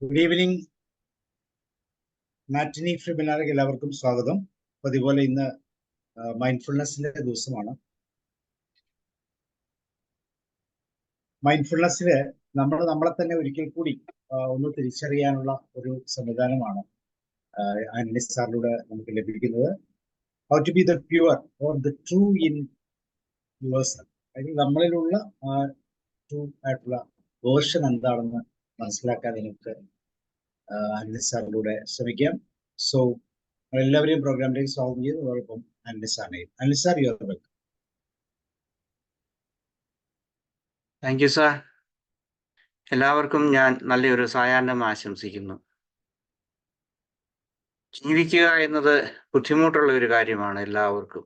Good evening. മാറ്റിനി വെബിനാറിലേക്ക് എല്ലാവർക്കും സ്വാഗതം. അതുപോലെ ഇന്ന് മൈൻഡ്ഫുൾനെസ്സിന്റെ ദിവസമാണ്. മൈൻഡ്ഫുൾനെസ്സില് നമ്മളെ തന്നെ ഒരിക്കൽ കൂടി ഒന്ന് തിരിച്ചറിയാനുള്ള ഒരു സംവിധാനമാണ് ആന്റണി സാറിലൂടെ നമുക്ക് ലഭിക്കുന്നത്. How to be the pure or the true in yourself. അതായത് നമ്മളിലുള്ള ട്രൂ ആയിട്ടുള്ള വേർഷൻ എന്താണെന്ന് മനസ്സിലാക്കാൻ നമുക്ക് ആന്റണി സാറിലൂടെ ശ്രമിക്കാം. സോ എല്ലാവരെയും പ്രോഗ്രാമിലേക്ക് സ്വാഗതം ചെയ്ത് അതോടൊപ്പം ആന്റണി സാറിനെയും. Antony sir, you are welcome. Thank you sir. എല്ലാവർക്കും ഞാൻ നല്ലൊരു സായാഹ്നം ആശംസിക്കുന്നു. ജീവിക്കുക എന്നത് ബുദ്ധിമുട്ടുള്ള ഒരു കാര്യമാണ് എല്ലാവർക്കും.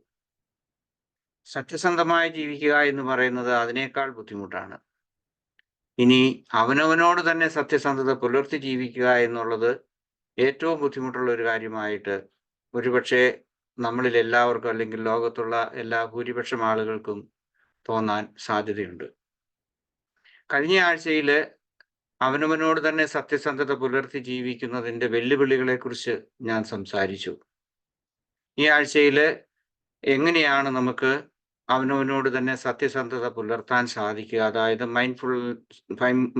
സത്യസന്ധമായി ജീവിക്കുക എന്ന് പറയുന്നത് അതിനേക്കാൾ ബുദ്ധിമുട്ടാണ്. ഇനി അവനവനോട് തന്നെ സത്യസന്ധത പുലർത്തി ജീവിക്കുക എന്നുള്ളത് ഏറ്റവും ബുദ്ധിമുട്ടുള്ള ഒരു കാര്യമായിട്ട് ഒരുപക്ഷെ നമ്മളിൽ എല്ലാവർക്കും അല്ലെങ്കിൽ ലോകത്തുള്ള എല്ലാ ഭൂരിപക്ഷം ആളുകൾക്കും തോന്നാൻ സാധ്യതയുണ്ട്. കഴിഞ്ഞ ആഴ്ചയിൽ അവനവനോട് തന്നെ സത്യസന്ധത പുലർത്തി ജീവിക്കുന്നതിൻ്റെ വെല്ലുവിളികളെ കുറിച്ച് ഞാൻ സംസാരിച്ചു. ഈ ആഴ്ചയിൽ എങ്ങനെയാണ് നമുക്ക് അവനവനോട് തന്നെ സത്യസന്ധത പുലർത്താൻ സാധിക്കുക, അതായത്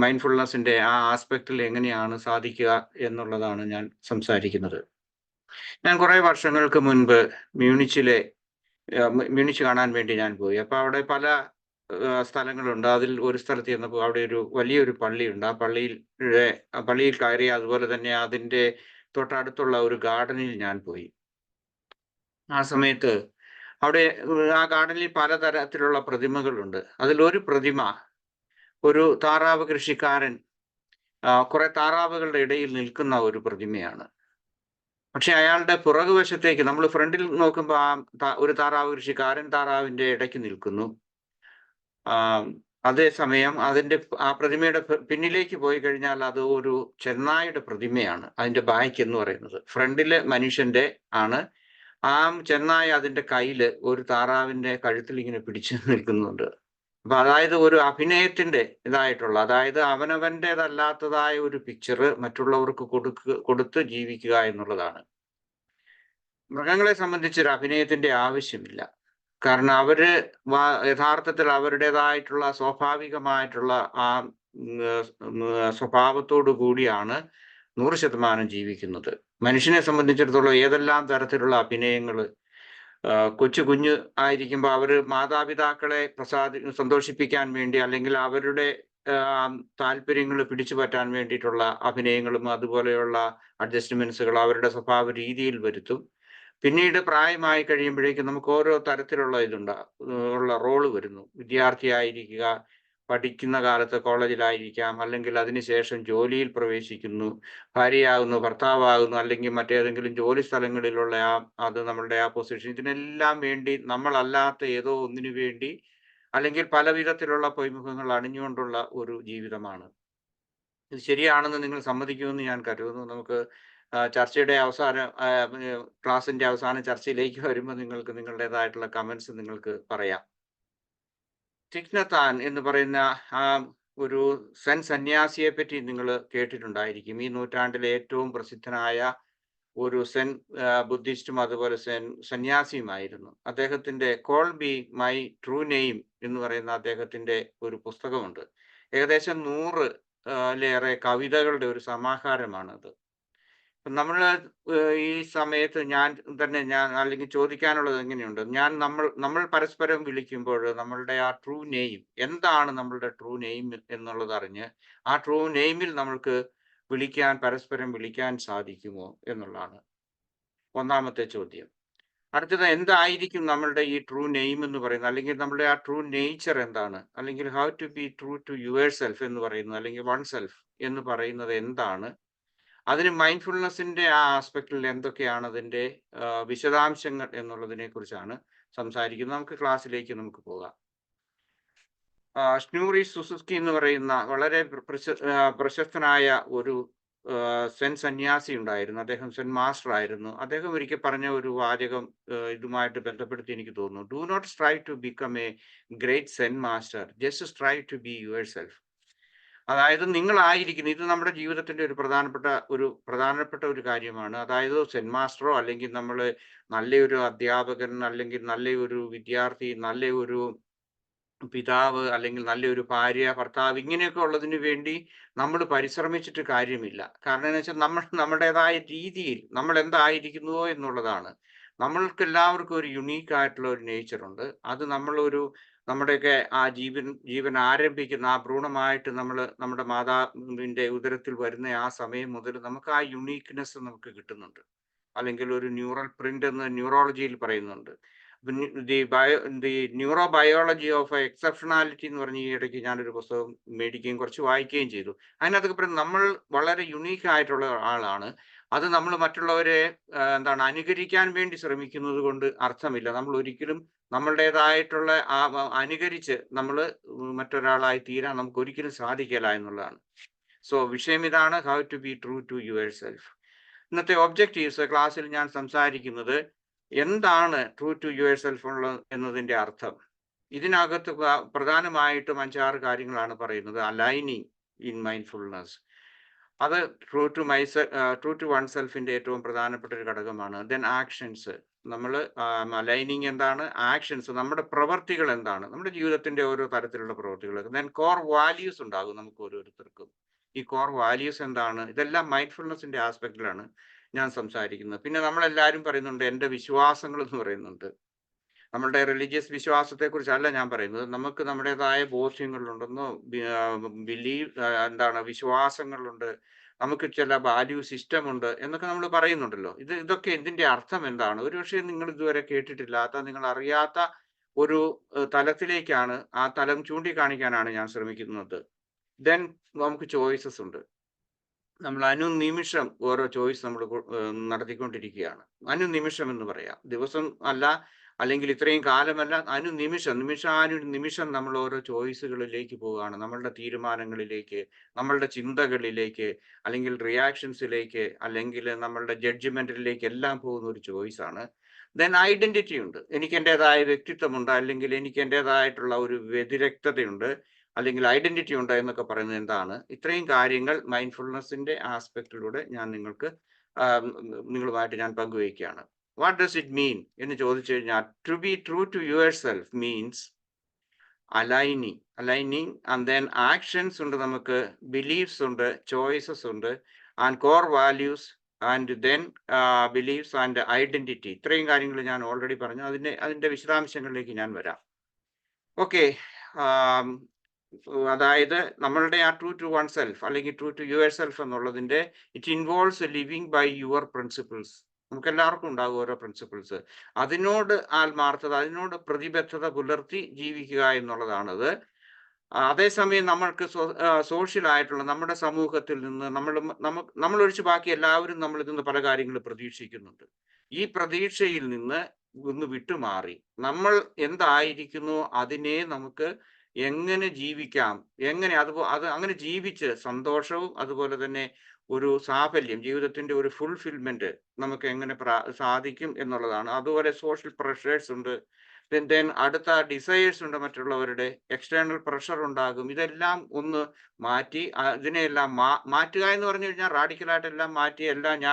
മൈൻഡ്ഫുൾനെസ്സിൻ്റെ ആ ആസ്പെക്റ്റിൽ എങ്ങനെയാണ് സാധിക്കുക എന്നുള്ളതാണ് ഞാൻ സംസാരിക്കുന്നത്. ഞാൻ കുറേ വർഷങ്ങൾക്ക് മുൻപ് മ്യൂണിച്ച് കാണാൻ വേണ്ടി ഞാൻ പോയി. അപ്പോൾ അവിടെ പല സ്ഥലങ്ങളുണ്ട്. അതിൽ ഒരു സ്ഥലത്ത് ചെന്നപ്പോൾ അവിടെ ഒരു വലിയൊരു പള്ളിയുണ്ട്. ആ പള്ളിയിൽ കയറി, അതുപോലെ തന്നെ അതിൻ്റെ തൊട്ടടുത്തുള്ള ഒരു ഗാർഡനിൽ ഞാൻ പോയി. ആ സമയത്ത് അവിടെ ആ ഗാർഡനിൽ പലതരത്തിലുള്ള പ്രതിമകളുണ്ട്. അതിലൊരു പ്രതിമ ഒരു താറാവ് കൃഷിക്കാരൻ കുറെ താറാവുകളുടെ ഇടയിൽ നിൽക്കുന്ന ഒരു പ്രതിമയാണ്. പക്ഷെ അയാളുടെ പുറകുവശത്തേക്ക് നമ്മൾ ഫ്രണ്ടിൽ നോക്കുമ്പോൾ ഒരു താറാവ് കൃഷിക്കാരൻ താറാവിൻ്റെ ഇടയ്ക്ക് നിൽക്കുന്നു. അതേസമയം ആ പ്രതിമയുടെ പിന്നിലേക്ക് പോയി കഴിഞ്ഞാൽ അത് ഒരു ചെന്നായുടെ പ്രതിമയാണ്. അതിൻ്റെ ബാക്ക് എന്ന് പറയുന്നത് ഫ്രണ്ടിലെ മനുഷ്യന്റെ ആണ്. ആ ചെന്നായ അതിൻ്റെ കയ്യിൽ ഒരു താറാവിൻ്റെ കഴുത്തിൽ ഇങ്ങനെ പിടിച്ചു നിൽക്കുന്നുണ്ട്. അപ്പൊ അതായത് ഒരു അഭിനയത്തിന്റെ ഇതായിട്ടുള്ള, അതായത് അവനവൻ്റെതല്ലാത്തതായ ഒരു പിക്ചർ മറ്റുള്ളവർക്ക് കൊടുത്ത് ജീവിക്കുക എന്നുള്ളതാണ്. മൃഗങ്ങളെ സംബന്ധിച്ചൊരു അഭിനയത്തിന്റെ ആവശ്യമില്ല. കാരണം അവര് യഥാർത്ഥത്തിൽ അവരുടേതായിട്ടുള്ള സ്വാഭാവികമായിട്ടുള്ള ആ സ്വഭാവത്തോടു കൂടിയാണ് 100% ജീവിക്കുന്നത്. മനുഷ്യനെ സംബന്ധിച്ചിടത്തോളം ഏതെല്ലാം തരത്തിലുള്ള അഭിനയങ്ങൾ, കുഞ്ഞു ആയിരിക്കുമ്പോൾ അവർ മാതാപിതാക്കളെ സന്തോഷിപ്പിക്കാൻ വേണ്ടി അല്ലെങ്കിൽ അവരുടെ താല്പര്യങ്ങൾ പിടിച്ചു പറ്റാൻ വേണ്ടിയിട്ടുള്ള അഭിനയങ്ങളും അതുപോലെയുള്ള അഡ്ജസ്റ്റ്മെന്റ്സുകൾ അവരുടെ സ്വഭാവ രീതിയിൽ വരുത്തും. പിന്നീട് പ്രായമായി കഴിയുമ്പോഴേക്കും നമുക്ക് ഓരോ തരത്തിലുള്ള ഉള്ള റോള് വരുന്നു. വിദ്യാർത്ഥിയായിരിക്കുക, പഠിക്കുന്ന കാലത്ത് കോളേജിലായിരിക്കാം, അല്ലെങ്കിൽ അതിനുശേഷം ജോലിയിൽ പ്രവേശിക്കുന്നു, ഭാര്യയാകുന്നു, ഭർത്താവാകുന്നു, അല്ലെങ്കിൽ മറ്റേതെങ്കിലും ജോലി സ്ഥലങ്ങളിലുള്ള അത് നമ്മളുടെ ആ പൊസിഷൻ, ഇതിനെല്ലാം വേണ്ടി നമ്മളല്ലാത്ത ഏതോ ഒന്നിനു വേണ്ടി അല്ലെങ്കിൽ പല വിധത്തിലുള്ള പൊയ്മുഖങ്ങൾ അണിഞ്ഞുകൊണ്ടുള്ള ഒരു ജീവിതമാണ്. ഇത് ശരിയാണെന്ന് നിങ്ങൾ സമ്മതിക്കുമെന്ന് ഞാൻ കരുതുന്നു. നമുക്ക് ചർച്ചയുടെ ക്ലാസിന്റെ അവസാന ചർച്ചയിലേക്ക് വരുമ്പോൾ നിങ്ങൾക്ക് നിങ്ങളുടേതായിട്ടുള്ള കമന്റ്സ് നിങ്ങൾക്ക് പറയാം. തിക് നത് ഹാൻ എന്ന് പറയുന്ന ആ ഒരു സെൻ സന്യാസിയെ പറ്റി നിങ്ങൾ കേട്ടിട്ടുണ്ടായിരിക്കും. ഈ നൂറ്റാണ്ടിലെ ഏറ്റവും പ്രസിദ്ധനായ ഒരു സെൻ ബുദ്ധിസ്റ്റും അതുപോലെ സന്യാസിയുമായിരുന്നു. അദ്ദേഹത്തിന്റെ call be my true name എന്ന് പറയുന്ന അദ്ദേഹത്തിന്റെ ഒരു പുസ്തകമുണ്ട്. ഏകദേശം 100-ലേറെ കവിതകളുടെ ഒരു സമാഹാരമാണത്. നമ്മൾ ഈ സമയത്ത് ഞാൻ അല്ലെങ്കിൽ ചോദിക്കാനുള്ളത് എങ്ങനെയുണ്ട്, നമ്മൾ പരസ്പരം വിളിക്കുമ്പോൾ നമ്മളുടെ ആ ട്രൂ നെയിം എന്താണ്, നമ്മളുടെ ട്രൂ നെയിം എന്നുള്ളത് അറിഞ്ഞ് ആ ട്രൂ നെയിമിൽ നമ്മൾക്ക് പരസ്പരം വിളിക്കാൻ സാധിക്കുമോ എന്നുള്ളതാണ് ഒന്നാമത്തെ ചോദ്യം. അടുത്തത്, എന്തായിരിക്കും നമ്മളുടെ ഈ ട്രൂ നെയിം എന്ന് പറയുന്നത്, അല്ലെങ്കിൽ നമ്മളുടെ ആ ട്രൂ നേച്ചർ എന്താണ്, അല്ലെങ്കിൽ how to be true to your self എന്ന് പറയുന്നത്, അല്ലെങ്കിൽ വൺ സെൽഫ് എന്ന് പറയുന്നത് എന്താണ്, അതിന് മൈൻഡ്ഫുൾനെസ്സിന്റെ ആ ആസ്പെക്റ്റിൽ എന്തൊക്കെയാണ് അതിൻ്റെ വിശദാംശങ്ങൾ എന്നുള്ളതിനെ കുറിച്ചാണ് സംസാരിക്കുന്നത്. നമുക്ക് ക്ലാസ്സിലേക്ക് പോകാം. ഷ്നൂറി സുസുക്കി എന്ന് പറയുന്ന വളരെ പ്രശസ്തനായ ഒരു സെൻ സന്യാസി ഉണ്ടായിരുന്നു. അദ്ദേഹം സെൻ മാസ്റ്റർ ആയിരുന്നു. അദ്ദേഹം ഒരിക്കൽ പറഞ്ഞ ഒരു വാചകം ഇതുമായിട്ട് ബന്ധപ്പെടുത്തി എനിക്ക് തോന്നുന്നു. Do not strive to become a great Zen master, just strive to be your self. അതായത് നിങ്ങളായിരിക്കുന്നു, ഇത് നമ്മുടെ ജീവിതത്തിന്റെ ഒരു പ്രധാനപ്പെട്ട ഒരു കാര്യമാണ്. അതായത് സെന്റ് മാസ്റ്ററോ അല്ലെങ്കിൽ നമ്മൾ നല്ലൊരു അധ്യാപകൻ അല്ലെങ്കിൽ നല്ലൊരു വിദ്യാർത്ഥി, നല്ലൊരു പിതാവ് അല്ലെങ്കിൽ നല്ലൊരു ഭാര്യ, ഭർത്താവ് ഇങ്ങനെയൊക്കെ ഉള്ളതിന് വേണ്ടി നമ്മൾ പരിശ്രമിച്ചിട്ട് കാര്യമില്ല. കാരണം എന്ന് വെച്ചാൽ നമ്മൾ നമ്മുടേതായ രീതിയിൽ നമ്മൾ എന്തായിരിക്കുന്നുവോ എന്നുള്ളതാണ്. നമ്മൾക്ക് എല്ലാവർക്കും ഒരു യുണീക്ക് ആയിട്ടുള്ള ഒരു നേച്ചർ ഉണ്ട്. അത് നമ്മുടെയൊക്കെ ആ ജീവൻ ആരംഭിക്കുന്ന ആ ഭ്രൂണമായിട്ട് നമ്മൾ നമ്മുടെ മാതാവിന്റെ ഉദരത്തിൽ വരുന്ന ആ സമയം മുതൽ നമുക്ക് ആ യുണീക്ക്നെസ് നമുക്ക് കിട്ടുന്നുണ്ട്. അല്ലെങ്കിൽ ഒരു ന്യൂറൽ പ്രിന്റ് എന്ന് ന്യൂറോളജിയിൽ പറയുന്നുണ്ട്. ദി ന്യൂറോബയോളജി ഓഫ് എക്സെപ്ഷണാലിറ്റി എന്ന് പറഞ്ഞ് ഈ ഇടയ്ക്ക് ഞാനൊരു പുസ്തകം മേടിക്കുകയും കുറച്ച് വായിക്കുകയും ചെയ്തു. അതിനകത്തൊക്കെ പറയുന്നത് നമ്മൾ വളരെ യുണീക്ക് ആയിട്ടുള്ള ആളാണ്. അത് നമ്മൾ മറ്റുള്ളവരെ അനുകരിക്കാൻ വേണ്ടി ശ്രമിക്കുന്നത് കൊണ്ട് അർത്ഥമില്ല. നമ്മൾ ഒരിക്കലും നമ്മളുടേതായിട്ടുള്ള അനുകരിച്ച് നമ്മൾ മറ്റൊരാളായി തീരാൻ നമുക്ക് ഒരിക്കലും സാധിക്കില്ല എന്നുള്ളതാണ്. സോ വിഷയം ഇതാണ്, how to be true to your self. ഇന്നത്തെ ഒബ്ജക്റ്റീവ്സ് ക്ലാസ്സിൽ ഞാൻ സംസാരിക്കുന്നത് എന്താണ് ട്രൂ ടു യുവർ സെൽഫ് എന്നതിൻ്റെ അർത്ഥം. ഇതിനകത്ത് പ്രധാനമായിട്ടും 5-6 കാര്യങ്ങളാണ് പറയുന്നത്. അലൈനിങ് ഇൻ മൈൻഡ്ഫുൾനെസ്, അത് ട്രൂ ടു വൺ സെൽഫിന്റെ ഏറ്റവും പ്രധാനപ്പെട്ട ഒരു ഘടകമാണ്. ദെൻ ആക്ഷൻസ്, നമ്മൾ അലൈനിങ് എന്താണ്, ആക്ഷൻസ് നമ്മുടെ പ്രവർത്തികൾ എന്താണ്, നമ്മുടെ ജീവിതത്തിന്റെ ഓരോ തരത്തിലുള്ള പ്രവർത്തികൾ. ദെൻ കോർ വാല്യൂസ് ഉണ്ടാകും നമുക്ക് ഓരോരുത്തർക്കും. ഈ കോർ വാല്യൂസ് എന്താണ്, ഇതെല്ലാം മൈൻഡ്ഫുൾനെസിന്റെ ആസ്പെക്റ്റിലാണ് ഞാൻ സംസാരിക്കുന്നത്. പിന്നെ നമ്മളെല്ലാവരും പറയുന്നുണ്ട് എൻ്റെ വിശ്വാസങ്ങൾ എന്ന് പറയുന്നുണ്ട്. നമ്മളുടെ റിലീജിയസ് വിശ്വാസത്തെ കുറിച്ചല്ല ഞാൻ പറയുന്നത്. നമുക്ക് നമ്മുടേതായ ബോധ്യങ്ങളുണ്ടെന്നോ വിശ്വാസങ്ങളുണ്ട്, നമുക്ക് ചില വാല്യൂ സിസ്റ്റം ഉണ്ട് എന്നൊക്കെ നമ്മൾ പറയുന്നുണ്ടല്ലോ. ഇതൊക്കെ ഇതിന്റെ അർത്ഥം എന്താണ്? ഒരുപക്ഷെ നിങ്ങൾ ഇതുവരെ കേട്ടിട്ടില്ലാത്ത, നിങ്ങൾ അറിയാത്ത ഒരു തലത്തിലേക്കാണ്, ആ തലം ചൂണ്ടിക്കാണിക്കാനാണ് ഞാൻ ശ്രമിക്കുന്നത്. ദെൻ നമുക്ക് ചോയ്സസ് ഉണ്ട്. നമ്മൾ അനുനിമിഷം ഓരോ ചോയ്സ് നമ്മൾ നടത്തിക്കൊണ്ടിരിക്കുകയാണ്. അനുനിമിഷം എന്ന് പറയാം, ദിവസം അല്ല, അല്ലെങ്കിൽ ഇത്രയും കാലമല്ല, നിമിഷം നമ്മൾ ഓരോ ചോയ്സുകളിലേക്ക് പോവുകയാണ്. നമ്മളുടെ തീരുമാനങ്ങളിലേക്ക്, നമ്മളുടെ ചിന്തകളിലേക്ക്, അല്ലെങ്കിൽ റിയാക്ഷൻസിലേക്ക്, അല്ലെങ്കിൽ നമ്മളുടെ ജഡ്ജ്മെന്റിലേക്ക് എല്ലാം പോകുന്ന ഒരു ചോയ്സാണ്. ദെൻ ഐഡന്റിറ്റി ഉണ്ട്. എനിക്ക് എൻ്റെതായ വ്യക്തിത്വമുണ്ട്, അല്ലെങ്കിൽ എനിക്ക് എൻ്റെതായിട്ടുള്ള ഒരു വ്യതിരക്തതയുണ്ട്, അല്ലെങ്കിൽ ഐഡന്റിറ്റി ഉണ്ട് എന്നൊക്കെ പറയുന്നത് എന്താണ്? ഇത്രയും കാര്യങ്ങൾ മൈൻഡ്ഫുൾനെസിന്റെ ആസ്പെക്റ്റിലൂടെ ഞാൻ നിങ്ങളുമായിട്ട് ഞാൻ പങ്കുവയ്ക്കുകയാണ്. വാട്ട് ഡസ് ഇറ്റ് മീൻ എന്ന് ചോദിച്ചു കഴിഞ്ഞാൽ, to be true to your self means aligning and then actions ഉണ്ട്, നമുക്ക് ബിലീഫ്സ് ഉണ്ട്, ചോയ്സസ് ഉണ്ട്, and core values and then beliefs and identity. ഇത്രയും കാര്യങ്ങൾ ഞാൻ ഓൾറെഡി പറഞ്ഞു. അതിന്റെ വിശദാംശങ്ങളിലേക്ക് ഞാൻ വരാം. ഓക്കെ. അതായത് നമ്മളുടെ ആ ട്രൂ ടു വൺ സെൽഫ് അല്ലെങ്കിൽ ട്രൂ ടു യുവർ സെൽഫ് എന്നുള്ളതിന്റെ it involves living by your principles. നമുക്ക് എല്ലാവർക്കും ഉണ്ടാകും ഓരോ പ്രിൻസിപ്പിൾസ്. അതിനോട് ആത്മാർത്ഥത, അതിനോട് പ്രതിബദ്ധത പുലർത്തി ജീവിക്കുക എന്നുള്ളതാണത്. അതേസമയം നമ്മൾക്ക് സോഷ്യൽ ആയിട്ടുള്ള നമ്മുടെ സമൂഹത്തിൽ നിന്ന് നമ്മൾ ഒഴിച്ച് ബാക്കി എല്ലാവരും നമ്മളിൽ നിന്ന് പല കാര്യങ്ങൾ പ്രതീക്ഷിക്കുന്നുണ്ട്. ഈ പ്രതീക്ഷയിൽ നിന്ന് ഒന്ന് വിട്ടുമാറി നമ്മൾ എന്തായിരിക്കുന്നു അതിനെ നമുക്ക് എങ്ങനെ ജീവിക്കാം, അങ്ങനെ ജീവിച്ച് സന്തോഷവും അതുപോലെ തന്നെ ഒരു സാഫല്യം, ജീവിതത്തിന്റെ ഒരു ഫുൾഫിൽമെന്റ് നമുക്ക് എങ്ങനെ സാധിക്കും എന്നുള്ളതാണ്. അതുപോലെ സോഷ്യൽ പ്രഷേഴ്സ് ഉണ്ട്, ദെൻ അടുത്ത ഡിസയേഴ്സ് ഉണ്ട്, മറ്റുള്ളവരുടെ എക്സ്റ്റേണൽ പ്രഷർ ഉണ്ടാകും. ഇതെല്ലാം ഒന്ന് മാറ്റി ഇതിനെല്ലാം മാറ്റുക എന്ന് പറഞ്ഞു കഴിഞ്ഞാൽ റാഡിക്കലായിട്ട് എല്ലാം മാറ്റി, എല്ലാം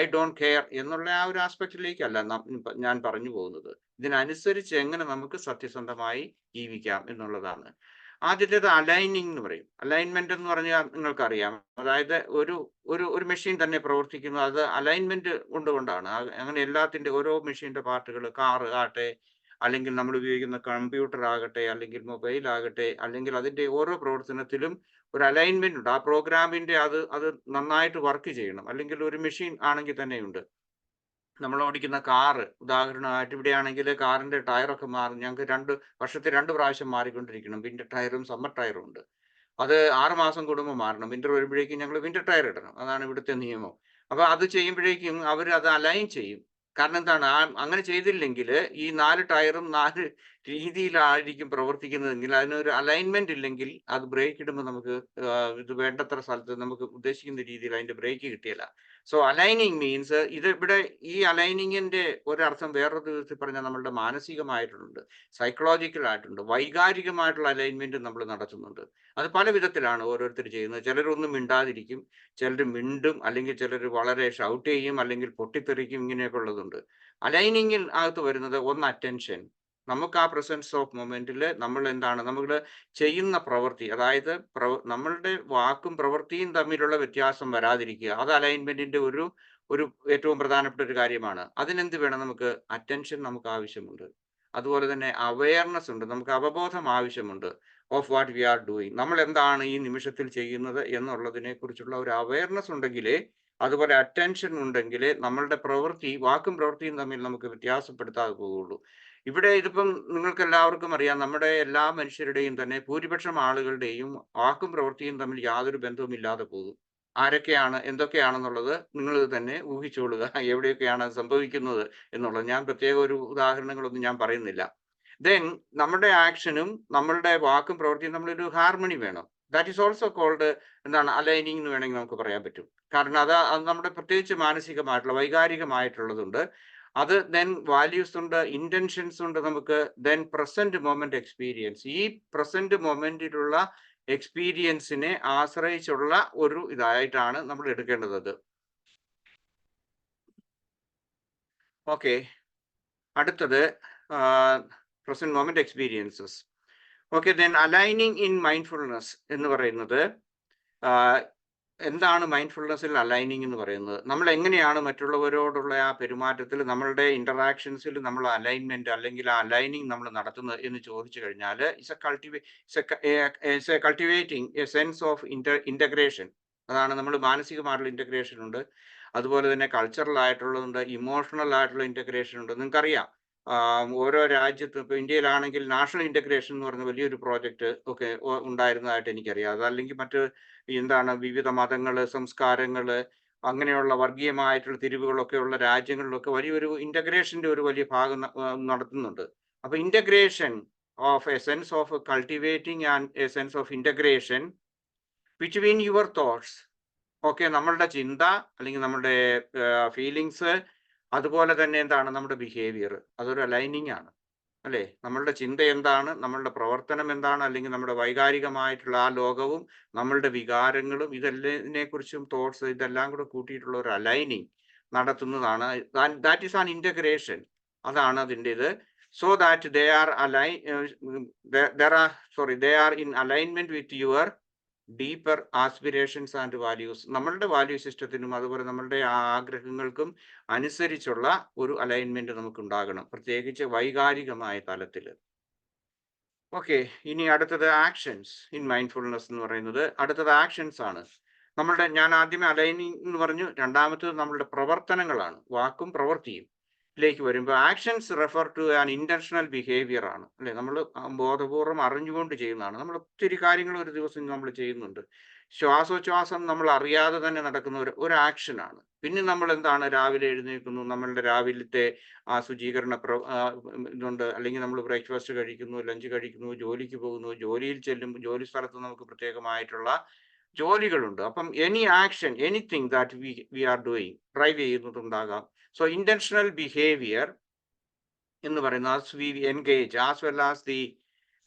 ഐ ഡോണ്ട് കെയർ എന്നുള്ള ആ ഒരു ആസ്പെക്റ്റിലേക്കല്ല ഞാൻ പറഞ്ഞു പോകുന്നത്. ഇതിനനുസരിച്ച് എങ്ങനെ നമുക്ക് സത്യസന്ധമായി ജീവിക്കാം എന്നുള്ളതാണ്. ആദ്യത്തേത് അലൈനിങ് എന്ന് പറയും. അലൈൻമെന്റ് എന്ന് പറഞ്ഞാൽ നിങ്ങൾക്കറിയാം, അതായത് ഒരു മെഷീൻ തന്നെ പ്രവർത്തിക്കുന്നു, അത് അലൈൻമെന്റ് കൊണ്ടാണ്. അങ്ങനെ എല്ലാത്തിന്റെ ഓരോ മെഷീന്റെ പാർട്ടുകൾ, കാറ് ആകട്ടെ, അല്ലെങ്കിൽ നമ്മൾ ഉപയോഗിക്കുന്ന കമ്പ്യൂട്ടർ ആകട്ടെ, അല്ലെങ്കിൽ മൊബൈൽ ആകട്ടെ, അല്ലെങ്കിൽ അതിന്റെ ഓരോ പ്രവർത്തനത്തിലും ഒരു അലൈൻമെന്റ് ഉണ്ട്. ആ പ്രോഗ്രാമിന്റെ അത് നന്നായിട്ട് വർക്ക് ചെയ്യണം. അല്ലെങ്കിൽ ഒരു മെഷീൻ ആണെങ്കിൽ തന്നെയുണ്ട്. നമ്മൾ ഓടിക്കുന്ന കാറ് ഉദാഹരണമായിട്ട് ഇവിടെയാണെങ്കിൽ കാറിന്റെ ടയറൊക്കെ മാറും. ഞങ്ങൾക്ക് വർഷത്തിൽ 2 പ്രാവശ്യം മാറിക്കൊണ്ടിരിക്കണം. വിന്റർ ടയറും സമ്മർ ടയറും ഉണ്ട്. അത് 6 മാസം കൂടുമ്പോൾ മാറണം. വിന്റർ വരുമ്പോഴേക്കും ഞങ്ങൾ വിന്റർ ടയർ ഇടണം. അതാണ് ഇവിടുത്തെ നിയമം. അപ്പൊ അത് ചെയ്യുമ്പോഴേക്കും അവർ അത് അലൈൻ ചെയ്യും. കാരണം എന്താണ്, അങ്ങനെ ചെയ്തില്ലെങ്കിൽ ഈ 4 ടയറും 4 രീതിയിലായിരിക്കും പ്രവർത്തിക്കുന്നതെങ്കിൽ അതിനൊരു അലൈൻമെന്റ് ഇല്ലെങ്കിൽ അത് ബ്രേക്ക് ഇടുമ്പോൾ നമുക്ക് ഇത് വേണ്ടത്ര സ്ഥലത്ത് നമുക്ക് ഉദ്ദേശിക്കുന്ന രീതിയിൽ അതിന്റെ ബ്രേക്ക് കിട്ടിയില്ല. സോ അലൈനിങ് മീൻസ് ഇത് ഇവിടെ ഈ അലൈനിങ്ങിന്റെ ഒരർത്ഥം വേറൊരു വിധത്തിൽ പറഞ്ഞാൽ നമ്മളുടെ മാനസികമായിട്ടുണ്ട്, സൈക്കോളജിക്കൽ ആയിട്ടുണ്ട്, വൈകാരികമായിട്ടുള്ള അലൈൻമെന്റ് നമ്മൾ നടത്തുന്നുണ്ട്. അത് പല വിധത്തിലാണ് ഓരോരുത്തർ ചെയ്യുന്നത്. ചിലരൊന്നും മിണ്ടാതിരിക്കും, ചിലർ മിണ്ടും, അല്ലെങ്കിൽ ചിലർ വളരെ ഷൗട്ട് ചെയ്യും, അല്ലെങ്കിൽ പൊട്ടിത്തെറിക്കും, ഇങ്ങനെയൊക്കെ ഉള്ളതുണ്ട്. അലൈനിങ്ങിൽ അകത്ത് വരുന്നത് ഒന്ന് അറ്റൻഷൻ. നമുക്ക് ആ പ്രസൻസ് ഓഫ് മൊമെന്റിൽ നമ്മൾ എന്താണ് നമ്മൾ ചെയ്യുന്ന പ്രവൃത്തി, അതായത് നമ്മളുടെ വാക്കും പ്രവൃത്തിയും തമ്മിലുള്ള വ്യത്യാസം വരാതിരിക്കുക, അത് അലൈൻമെന്റിന്റെ ഒരു ഏറ്റവും പ്രധാനപ്പെട്ട ഒരു കാര്യമാണ്. അതിനെന്ത് വേണം? നമുക്ക് അറ്റൻഷൻ നമുക്ക് ആവശ്യമുണ്ട്. അതുപോലെ തന്നെ അവയർനെസ് ഉണ്ട്, നമുക്ക് അവബോധം ആവശ്യമുണ്ട് of what we are doing. നമ്മൾ എന്താണ് ഈ നിമിഷത്തിൽ ചെയ്യുന്നത് എന്നുള്ളതിനെ കുറിച്ചുള്ള ഒരു അവയർനെസ് ഉണ്ടെങ്കിലേ, അതുപോലെ അറ്റൻഷൻ ഉണ്ടെങ്കിലേ നമ്മളുടെ പ്രവൃത്തി, വാക്കും പ്രവൃത്തിയും തമ്മിൽ നമുക്ക് വ്യത്യാസപ്പെടുത്താതെ പോവുള്ളൂ. ഇവിടെ ഇതിപ്പം നിങ്ങൾക്ക് എല്ലാവർക്കും അറിയാം, നമ്മുടെ എല്ലാ മനുഷ്യരുടെയും തന്നെ ഭൂരിപക്ഷം ആളുകളുടെയും വാക്കും പ്രവൃത്തിയും തമ്മിൽ യാതൊരു ബന്ധവുമില്ലാതെ പോകും. ആരൊക്കെയാണ് എന്തൊക്കെയാണെന്നുള്ളത് നിങ്ങൾ തന്നെ ഊഹിച്ചോളുക, എവിടെയൊക്കെയാണ് അത് സംഭവിക്കുന്നത് എന്നുള്ളത്. ഞാൻ പ്രത്യേക ഒരു ഉദാഹരണങ്ങളൊന്നും ഞാൻ പറയുന്നില്ല. ദെൻ നമ്മുടെ ആക്ഷനും നമ്മളുടെ വാക്കും പ്രവൃത്തിയും നമ്മളൊരു ഹാർമണി വേണം. ദാറ്റ് ഈസ് ഓൾസോ കോൾഡ് എന്താണ് അലൈനിങ് എന്ന് വേണമെങ്കിൽ നമുക്ക് പറയാൻ പറ്റും. കാരണം അത് നമ്മുടെ പ്രത്യേകിച്ച് മാനസികമായിട്ടുള്ള വൈകാരികമായിട്ടുള്ളതുണ്ട്. അത് ദെൻ വാല്യൂസ് ഉണ്ട്, ഇന്റൻഷൻസ് ഉണ്ട് നമുക്ക്, ദെൻ പ്രസന്റ് മൊമെന്റ് എക്സ്പീരിയൻസ്. ഈ പ്രസന്റ് മൊമെന്റിലുള്ള എക്സ്പീരിയൻസിനെ ആശ്രയിച്ചുള്ള ഒരു ഇതായിട്ടാണ് നമ്മൾ എടുക്കേണ്ടത്. ഓക്കെ, അടുത്തത് present moment experiences. Okay, then aligning in mindfulness എന്ന് പറയുന്നത് എന്താണ്? മൈൻഡ്ഫുൾനെസ്സിൽ അലൈനിങ് എന്ന് പറയുന്നത് നമ്മൾ എങ്ങനെയാണ് മറ്റുള്ളവരോടുള്ള ആ പെരുമാറ്റത്തിൽ, നമ്മളുടെ ഇന്ററാക്ഷൻസിൽ നമ്മൾ അലൈൻമെന്റ് അല്ലെങ്കിൽ ആ അലൈനിങ് നമ്മൾ നടത്തുന്നത് എന്ന് ചോദിച്ചു കഴിഞ്ഞാൽ, it's A cultivating A sense of integration. അതാണ് നമ്മൾ മാനസികമായിട്ടുള്ള ഇന്റഗ്രേഷൻ ഉണ്ട്, അതുപോലെ തന്നെ കൾച്ചറൽ ആയിട്ടുള്ളതുണ്ട്, ഇമോഷണൽ ആയിട്ടുള്ള ഇന്റഗ്രേഷൻ ഉണ്ട്. നിങ്ങൾക്കറിയാം, ഓരോ രാജ്യത്തും ഇപ്പോൾ ഇന്ത്യയിലാണെങ്കിൽ നാഷണൽ ഇന്റഗ്രേഷൻ എന്ന് പറഞ്ഞ വലിയൊരു പ്രോജക്റ്റ് ഒക്കെ ഉണ്ടായിരുന്നതായിട്ട് എനിക്കറിയാം. അതല്ലെങ്കിൽ മറ്റ് എന്താണ് വിവിധ മതങ്ങൾ, സംസ്കാരങ്ങൾ, അങ്ങനെയുള്ള വർഗീയമായിട്ടുള്ള തിരിവുകളൊക്കെ ഉള്ള രാജ്യങ്ങളിലൊക്കെ വലിയൊരു ഇന്റഗ്രേഷന്റെ ഒരു വലിയ ഭാഗം നടത്തുന്നുണ്ട്. അപ്പൊ integration of A sense of cultivating and A sense of integration between your thoughts. Okay, നമ്മളുടെ ചിന്ത അല്ലെങ്കിൽ നമ്മുടെ ഫീലിങ്സ്, അതുപോലെ തന്നെ എന്താണ് നമ്മുടെ ബിഹേവിയർ, അതൊരു അലൈനിങ് ആണ് അല്ലേ? നമ്മളുടെ ചിന്ത എന്താണ്, നമ്മളുടെ പ്രവർത്തനം എന്താണ്, അല്ലെങ്കിൽ നമ്മുടെ വൈകാരികമായിട്ടുള്ള ആ ലോകവും നമ്മളുടെ വികാരങ്ങളും, ഇതെല്ലാതിനെ കുറിച്ചും തോട്ട്സ്, ഇതെല്ലാം കൂടെ കൂട്ടിയിട്ടുള്ള ഒരു അലൈനിങ് നടത്തുന്നതാണ്. That is an integration. അതാണ് അതിൻ്റെ ഇത്. So that they are in alignment with your deeper aspirations and values. നമ്മളുടെ വാല്യൂ സിസ്റ്റത്തിനും അതുപോലെ നമ്മളുടെ ആഗ്രഹങ്ങൾക്കും അനുസരിച്ചുള്ള ഒരു അലൈൻമെന്റ് നമുക്ക് ഉണ്ടാകണം, പ്രത്യേകിച്ച് വൈകാരികമായ തലത്തിൽ. ഓക്കെ, ഇനി അടുത്തത് ആക്ഷൻസ് ഇൻ മൈൻഡ്ഫുൾനെസ് എന്ന് പറയുന്നത്. അടുത്തത് ആക്ഷൻസ് ആണ്. ഞാൻ ആദ്യമേ അലൈനിങ് എന്ന് പറഞ്ഞു, രണ്ടാമത്തത് നമ്മളുടെ പ്രവർത്തനങ്ങളാണ്, വാക്കും പ്രവൃത്തിയും ലേക്ക് വരുമ്പോൾ actions refer to an intentional behaviour ആണ് അല്ലെ? നമ്മൾ ബോധപൂർവം അറിഞ്ഞുകൊണ്ട് ചെയ്യുന്നതാണ്. നമ്മൾ ഒത്തിരി കാര്യങ്ങൾ ഒരു ദിവസം നമ്മൾ ചെയ്യുന്നുണ്ട്. ശ്വാസോച്ഛ്വാസം നമ്മൾ അറിയാതെ തന്നെ നടക്കുന്ന ഒരു ആക്ഷനാണ്. പിന്നെ നമ്മൾ എന്താണ്, രാവിലെ എഴുന്നേൽക്കുന്നു, നമ്മളുടെ രാവിലത്തെ ആ ശുചീകരണ ഇതുണ്ട്, അല്ലെങ്കിൽ നമ്മൾ ബ്രേക്ക്ഫാസ്റ്റ് കഴിക്കുന്നു, ലഞ്ച് കഴിക്കുന്നു, ജോലിക്ക് പോകുന്നു, ജോലിയിൽ ചെല്ലുമ്പോൾ ജോലി സ്ഥലത്ത് നമുക്ക് പ്രത്യേകമായിട്ടുള്ള ജോലികളുണ്ട്. അപ്പം any action, anything that we are doing, drive ചെയ്യുന്നതുണ്ടാകാം. സോ ഇന്റൻഷണൽ ബിഹേവിയർ എന്ന് പറയുന്നത് as we engage as well as the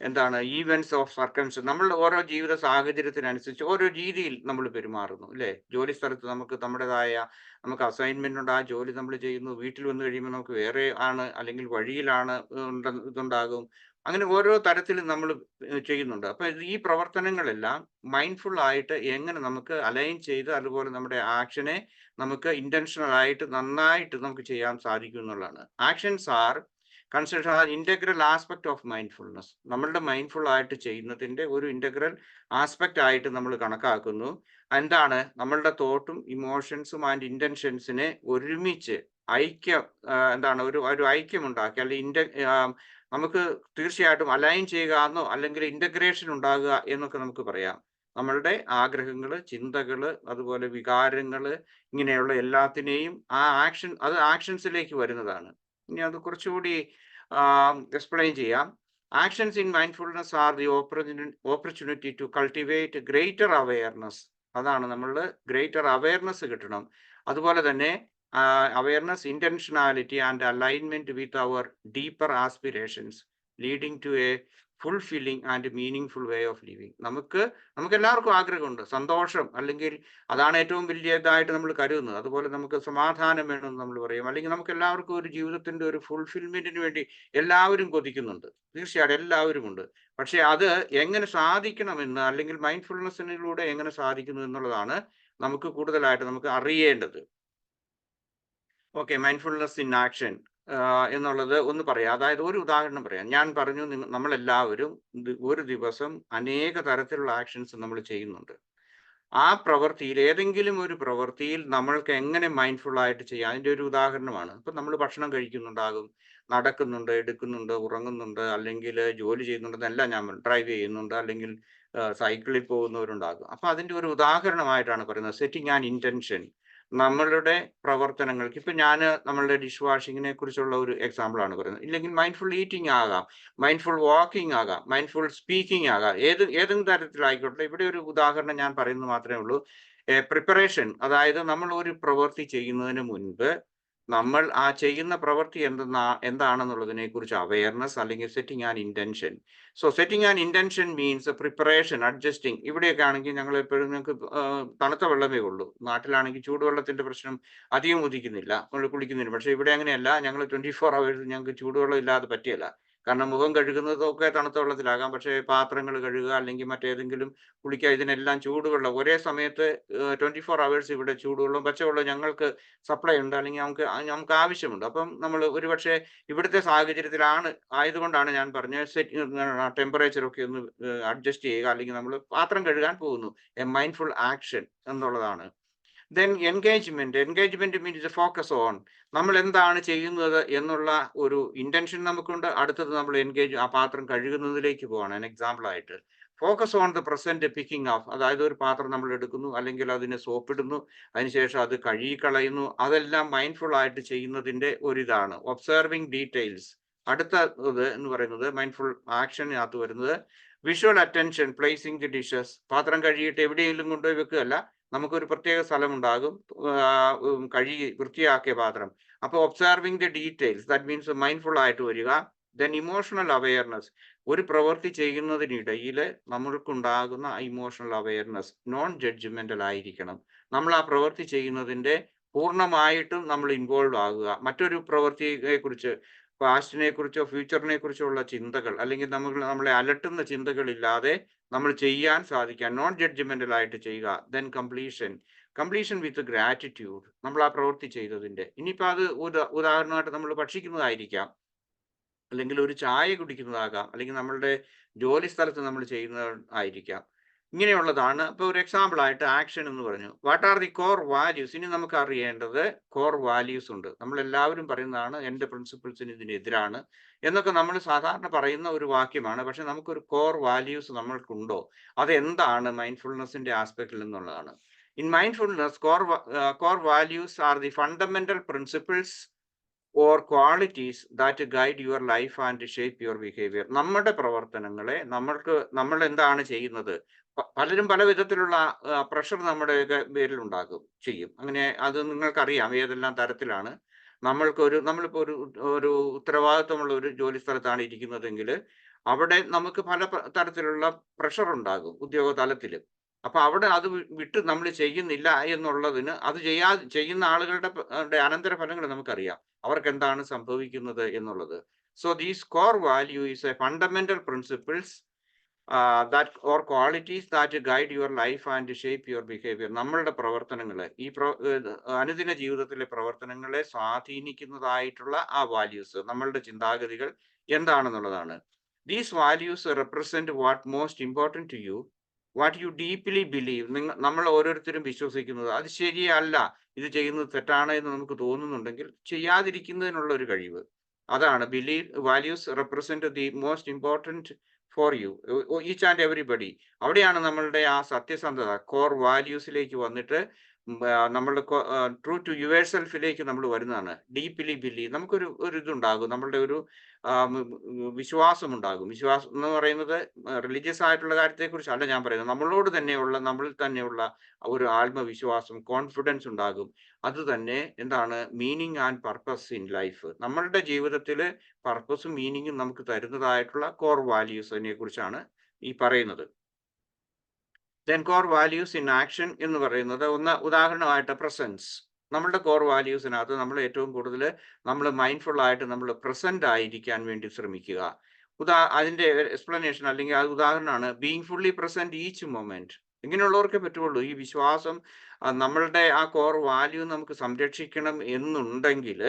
എന്താണ് ഈവൻസ് ഓഫ് സർക്കംസ്റ്റൻസ്. നമ്മൾ ഓരോ ജീവിത സാഹചര്യത്തിനനുസരിച്ച് ഓരോ രീതിയിൽ നമ്മൾ പെരുമാറുന്നു അല്ലേ? ജോലി സ്ഥലത്ത് നമുക്ക് അസൈൻമെന്റ് ഉണ്ട്, ആ ജോലി നമ്മൾ ചെയ്യുന്നു. വീട്ടിൽ വന്നു കഴിയുമ്പോൾ നമുക്ക് വേറെ ആണ്, അല്ലെങ്കിൽ വഴിയിലാണ് ഇതുണ്ടാകും. അങ്ങനെ ഓരോ തരത്തിലും നമ്മൾ ചെയ്യുന്നുണ്ട്. അപ്പൊ ഈ പ്രവർത്തനങ്ങളെല്ലാം മൈൻഡ്ഫുൾ ആയിട്ട് എങ്ങനെ നമുക്ക് അലൈൻ ചെയ്ത്, അതുപോലെ നമ്മുടെ ആക്ഷനെ നമുക്ക് ഇന്റൻഷണൽ ആയിട്ട് നന്നായിട്ട് നമുക്ക് ചെയ്യാൻ സാധിക്കും എന്നുള്ളതാണ്. Actions are consider an integral aspect of mindfulness. നമ്മളുടെ മൈൻഡ്ഫുൾ ആയിട്ട് ചെയ്യുന്നതിന്റെ ഒരു ഇന്റഗ്രൽ ആസ്പെക്ട് ആയിട്ട് നമ്മൾ കണക്കാക്കുന്നു. എന്താണ്? നമ്മളുടെ തോട്ടും ഇമോഷൻസും ആൻഡ് ഇന്റൻഷൻസിനെ ഒരുമിച്ച് എന്താണ് ഒരു ഐക്യമുണ്ടാക്കി, അല്ലെങ്കിൽ നമുക്ക് തീർച്ചയായിട്ടും അലൈൻ ചെയ്യുക എന്നോ അല്ലെങ്കിൽ ഇന്റഗ്രേഷൻ ഉണ്ടാകുക എന്നൊക്കെ നമുക്ക് പറയാം. നമ്മളുടെ ആഗ്രഹങ്ങൾ, ചിന്തകൾ, അതുപോലെ വികാരങ്ങൾ, ഇങ്ങനെയുള്ള എല്ലാത്തിനെയും അത് ആക്ഷൻസിലേക്ക് വരുന്നതാണ്. ഇനി അത് കുറച്ചുകൂടി എക്സ്പ്ലെയിൻ ചെയ്യാം. Actions in mindfulness are the opportunity to cultivate greater awareness. അതാണ്, നമ്മൾ ഗ്രേറ്റർ അവെയർനെസ് കിട്ടണം. അതുപോലെ തന്നെ awareness, intentionality and alignment with our deeper aspirations leading to a fulfilling and meaning way of living. നമുക്ക് എല്ലാവർക്കും ആഗ്രഹമുണ്ട്, സന്തോഷം, അല്ലെങ്കിൽ അതാണ് ഏറ്റവും വലിയതായിട്ട് നമ്മൾ കരുതുന്നത്. അതുപോലെ നമുക്ക് സമാധാനം വേണമെന്ന് നമ്മൾ പറയും, അല്ലെങ്കിൽ നമുക്ക് എല്ലാവർക്കും ഒരു ജീവിതത്തിന്റെ ഒരു ഫുൾഫിൽമെന്റിന് വേണ്ടി എല്ലാവരും കൊതിക്കുന്നുണ്ട്. തീർച്ചയായിട്ടും എല്ലാവരും ഉണ്ട്. പക്ഷെ അത് എങ്ങനെ സാധിക്കണമെന്ന്, അല്ലെങ്കിൽ മൈൻഡ്ഫുൾനെസ്സിലൂടെ എങ്ങനെ സാധിക്കുന്നു എന്നുള്ളതാണ് നമുക്ക് കൂടുതലായിട്ട് നമുക്ക് അറിയേണ്ടത്. ഓക്കെ, മൈൻഡ്ഫുൾനെസ് ഇൻ ആക്ഷൻ എന്നുള്ളത് ഒന്ന് പറയാം. അതായത് ഒരു ഉദാഹരണം പറയാം. ഞാൻ പറഞ്ഞു, നമ്മളെല്ലാവരും ഒരു ദിവസം അനേക തരത്തിലുള്ള ആക്ഷൻസ് നമ്മൾ ചെയ്യുന്നുണ്ട്. ആ പ്രവൃത്തിയിൽ, ഏതെങ്കിലും ഒരു പ്രവൃത്തിയിൽ നമ്മൾക്ക് എങ്ങനെ മൈൻഡ്ഫുൾ ആയിട്ട് ചെയ്യാം, അതിൻ്റെ ഒരു ഉദാഹരണമാണ്. ഇപ്പം നമ്മൾ ഭക്ഷണം കഴിക്കുന്നുണ്ടാകും, നടക്കുന്നുണ്ട്, എടുക്കുന്നുണ്ട്, ഉറങ്ങുന്നുണ്ട്, അല്ലെങ്കിൽ ജോലി ചെയ്യുന്നുണ്ടെന്നെല്ലാം ഞാൻ ഡ്രൈവ് ചെയ്യുന്നുണ്ട്, അല്ലെങ്കിൽ സൈക്കിളിൽ പോകുന്നവരുണ്ടാകും. അപ്പം അതിൻ്റെ ഒരു ഉദാഹരണമായിട്ടാണ് പറയുന്നത് സെറ്റിംഗ് ആൻ ഇൻറ്റൻഷൻ. നമ്മളുടെ പ്രവർത്തനങ്ങൾക്ക്, ഇപ്പം ഞാൻ നമ്മളുടെ ഡിഷ് വാഷിങ്ങിനെ കുറിച്ചുള്ള ഒരു എക്സാമ്പിളാണ് പറയുന്നത്. ഇല്ലെങ്കിൽ മൈൻഡ്ഫുൾ ഈറ്റിംഗ് ആകാം, മൈൻഡ്ഫുൾ വാക്കിംഗ് ആകാം, മൈൻഡ്ഫുൾ സ്പീക്കിംഗ് ആകാം, ഏതെങ്കിലും തരത്തിലായിക്കോട്ടെ. ഇവിടെ ഒരു ഉദാഹരണം ഞാൻ പറയുന്നത് മാത്രമേ ഉള്ളൂ. പ്രിപ്പറേഷൻ, അതായത് നമ്മൾ ഒരു പ്രവൃത്തി ചെയ്യുന്നതിന് മുൻപ് നമ്മൾ ആ ചെയ്യുന്ന പ്രവൃത്തി എന്താണെന്നുള്ളതിനെ കുറിച്ച് അവയർനെസ്, അല്ലെങ്കിൽ setting an intention. So setting an intention means preparation, adjusting. ഇവിടെയൊക്കെ ആണെങ്കിൽ ഞങ്ങൾ എപ്പോഴും ഞങ്ങൾക്ക് തണുത്ത വെള്ളമേ ഉള്ളൂ. നാട്ടിലാണെങ്കിൽ ചൂടുവെള്ളത്തിന്റെ പ്രശ്നം അധികം ഉദിക്കുന്നില്ല, നമ്മൾ കുളിക്കുന്നില്ല. പക്ഷെ ഇവിടെ അങ്ങനെയല്ല, ഞങ്ങൾ 24 hours ഞങ്ങൾക്ക് ചൂടുവെള്ളം ഇല്ലാതെ പറ്റിയല്ല. കാരണം മുഖം കഴുകുന്നതൊക്കെ തണുത്ത വെള്ളത്തിലാകാം, പക്ഷേ പാത്രങ്ങൾ കഴുകുക, അല്ലെങ്കിൽ മറ്റേതെങ്കിലും കുളിക്കുക, ഇതിനെല്ലാം ചൂടുവെള്ളം ഒരേ സമയത്ത് 24 hours ഇവിടെ ചൂടുവെള്ളം, പച്ചവെള്ളം ഞങ്ങൾക്ക് സപ്ലൈ ഉണ്ട്, അല്ലെങ്കിൽ നമുക്ക് ആവശ്യമുണ്ട്. അപ്പം നമ്മൾ ഒരുപക്ഷെ ഇവിടുത്തെ സാഹചര്യത്തിലാണ് ആയതുകൊണ്ടാണ് ഞാൻ പറഞ്ഞത് ടെമ്പറേച്ചർ ഒക്കെ ഒന്ന് അഡ്ജസ്റ്റ് ചെയ്യുക, അല്ലെങ്കിൽ നമ്മൾ പാത്രം കഴുകാൻ പോകുന്നു. എ മൈൻഡ്ഫുൾ ആക്ഷൻ എന്നുള്ളതാണ്. Then engagement means focus on, നമ്മൾ എന്താണ് ചെയ്യുന്നത് എന്നുള്ള ഒരു ഇന്റൻഷൻ നമുക്കുണ്ട്. അടുത്തത് നമ്മൾ ആ പാത്രം കഴുകുന്നതിലേക്ക് പോവാണ്. എക്സാമ്പിൾ ആയിട്ട് focus on the present picking of, അതായത് ഒരു പാത്രം നമ്മൾ എടുക്കുന്നു, അല്ലെങ്കിൽ അതിനെ സോപ്പിടുന്നു, അതിനുശേഷം അത് കഴുകിക്കളയുന്നു. അതെല്ലാം മൈൻഡ്ഫുൾ ആയിട്ട് ചെയ്യുന്നതിന്റെ ഒരിതാണ്. ഒബ്സർവിങ് ഡീറ്റെയിൽസ്, അടുത്തത് എന്ന് പറയുന്നത് മൈൻഡ്ഫുൾ ആക്ഷനകത്ത് വരുന്നത് visual attention, placing the dishes. പാത്രം കഴുകിയിട്ട് എവിടെയെങ്കിലും കൊണ്ടുപോയി വെക്കുകയല്ല, നമുക്കൊരു പ്രത്യേക സ്ഥലമുണ്ടാകും കഴുകി വൃത്തിയാക്കിയ പാത്രം. അപ്പോൾ observing the details, that means mindful ആയിട്ട് വരിക. ദെൻ ഇമോഷണൽ അവയർനെസ്, ഒരു പ്രവൃത്തി ചെയ്യുന്നതിനിടയിൽ നമ്മൾക്കുണ്ടാകുന്ന ഇമോഷണൽ അവയർനെസ് നോൺ ജഡ്ജ്മെന്റൽ ആയിരിക്കണം. നമ്മൾ ആ പ്രവൃത്തി ചെയ്യുന്നതിന്റെ പൂർണ്ണമായിട്ടും നമ്മൾ ഇൻവോൾവ് ആകുക. മറ്റൊരു പ്രവൃത്തിയെ കുറിച്ച്, പാസ്റ്റിനെ കുറിച്ചോ ഫ്യൂച്ചറിനെ കുറിച്ചോ ഉള്ള ചിന്തകൾ, അല്ലെങ്കിൽ നമ്മളെ അലട്ടുന്ന ചിന്തകളില്ലാതെ നമ്മൾ ചെയ്യാൻ സാധിക്കാൻ നോൺ ജഡ്ജ്മെന്റൽ ആയിട്ട് ചെയ്യുക. ദെൻ കംപ്ലീഷൻ വിത്ത് ഗ്രാറ്റിറ്റ്യൂഡ്, നമ്മൾ ആ പ്രവൃത്തി ചെയ്തതിന്റെ. ഇനിയിപ്പോൾ അത് ഉദാഹരണമായിട്ട് നമ്മൾ ഭക്ഷിക്കുന്നതായിരിക്കാം, അല്ലെങ്കിൽ ഒരു ചായ കുടിക്കുന്നതാകാം, അല്ലെങ്കിൽ നമ്മളുടെ ജോലി സ്ഥലത്ത് നമ്മൾ ചെയ്യുന്നതായിരിക്കാം. ഇങ്ങനെയുള്ളതാണ്. ഇപ്പോൾ ഒരു എക്സാമ്പിൾ ആയിട്ട് ആക്ഷൻ എന്ന് പറഞ്ഞു. What are the core values? ഇനി നമുക്ക് അറിയേണ്ടത് കോർ വാല്യൂസ് ഉണ്ട്. നമ്മൾ എല്ലാവരും പറയുന്നതാണ് എൻ്റെ പ്രിൻസിപ്പിൾസിന് ഇതിനെതിരാണ് എന്നൊക്കെ നമ്മൾ സാധാരണ പറയുന്ന ഒരു വാക്യമാണ്. പക്ഷെ നമുക്കൊരു കോർ വാല്യൂസ് നമ്മൾക്കുണ്ടോ? അതെന്താണ് മൈൻഡ്ഫുൾനെസ്സിന്റെ ആസ്പെക്റ്റിൽ എന്നുള്ളതാണ്. In mindfulness, core values are the fundamental principles or qualities that guide your life and shape your behavior. നമ്മുടെ പ്രവർത്തനങ്ങളെ, നമ്മൾ എന്താണ് ചെയ്യുന്നത്, പലരും പല വിധത്തിലുള്ള പ്രഷർ നമ്മുടെ പേരിൽ ചെയ്യും. അങ്ങനെ അത് നിങ്ങൾക്കറിയാം ഏതെല്ലാം തരത്തിലാണ്. നമ്മളിപ്പോൾ ഒരു ഉത്തരവാദിത്വമുള്ള ഒരു ജോലി സ്ഥലത്താണ് ഇരിക്കുന്നതെങ്കിൽ അവിടെ നമുക്ക് പല തരത്തിലുള്ള പ്രഷർ ഉണ്ടാകും ഉദ്യോഗ തലത്തിൽ. അപ്പൊ അവിടെ അത് വിട്ട് നമ്മൾ ചെയ്യുന്നില്ല എന്നുള്ളതിന്, അത് ചെയ്യുന്ന ആളുകളുടെ അനന്തരഫലങ്ങൾ നമുക്കറിയാം, അവർക്ക് എന്താണ് സംഭവിക്കുന്നത് എന്നുള്ളത്. So these core value is a fundamental principles that or qualities that guide your life and shape your behaviour. നമ്മളുടെ പ്രവർത്തനങ്ങളെ, അനുദിന ജീവിതത്തിലെ പ്രവർത്തനങ്ങളെ സ്വാധീനിക്കുന്നതായിട്ടുള്ള ആ വാല്യൂസ്, നമ്മളുടെ ചിന്താഗതികൾ എന്താണെന്നുള്ളതാണ്. These values represent what most important to you, what you deeply believe. നമ്മൾ ഓരോരുത്തരും വിശ്വസിക്കുന്നത് അത് ശരിയല്ല, ഇത് ചെയ്യുന്നത് തെറ്റാണ് എന്ന് നമുക്ക് തോന്നുന്നുണ്ടെങ്കിൽ ചെയ്യാതിരിക്കുന്നതിനുള്ള ഒരു കഴിവ്, അതാണ് values represent the most important for you, each and everybody. അവിടെയാണ് നമ്മളുടെ ആ സത്യസന്ധത കോർ വാല്യൂസിലേക്ക് വന്നിട്ട് നമ്മളുടെ ട്രൂ ടു യുവർ സെൽഫിലേക്ക് നമ്മൾ വരുന്നതാണ്. ഡീപ്ലി ബിലീവ്, നമുക്കൊരു ഇതുണ്ടാകും, നമ്മളുടെ ഒരു വിശ്വാസം ഉണ്ടാകും. വിശ്വാസം എന്ന് പറയുന്നത് റിലീജിയസ് ആയിട്ടുള്ള കാര്യത്തെക്കുറിച്ചല്ല ഞാൻ പറയുന്നത്, നമ്മളിൽ തന്നെയുള്ള ഒരു ആത്മവിശ്വാസം, കോൺഫിഡൻസ് ഉണ്ടാകും. അത് തന്നെ എന്താണ് meaning and purpose in life. നമ്മളുടെ ജീവിതത്തിൽ പർപ്പസും മീനിങ്ങും നമുക്ക് തരുന്നതായിട്ടുള്ള കോർ വാല്യൂസിനെ കുറിച്ചാണ് ഈ പറയുന്നത്. Then core values in action എന്ന് പറയുന്നത് ഉദാഹരണമായിട്ട് പ്രസൻസ്. നമ്മളുടെ കോർ വാല്യൂസിനകത്ത് നമ്മൾ ഏറ്റവും കൂടുതൽ നമ്മൾ മൈൻഡ്ഫുൾ ആയിട്ട് നമ്മൾ പ്രസന്റ് ആയിരിക്കാൻ വേണ്ടി ശ്രമിക്കുക. അതിന്റെ എക്സ്പ്ലനേഷൻ അല്ലെങ്കിൽ അത് ഉദാഹരണമാണ് being fully present each moment. ഇങ്ങനെയുള്ളവർക്കേ പറ്റുള്ളൂ ഈ വിശ്വാസം, നമ്മളുടെ ആ കോർ വാല്യൂ നമുക്ക് സംരക്ഷിക്കണം എന്നുണ്ടെങ്കിൽ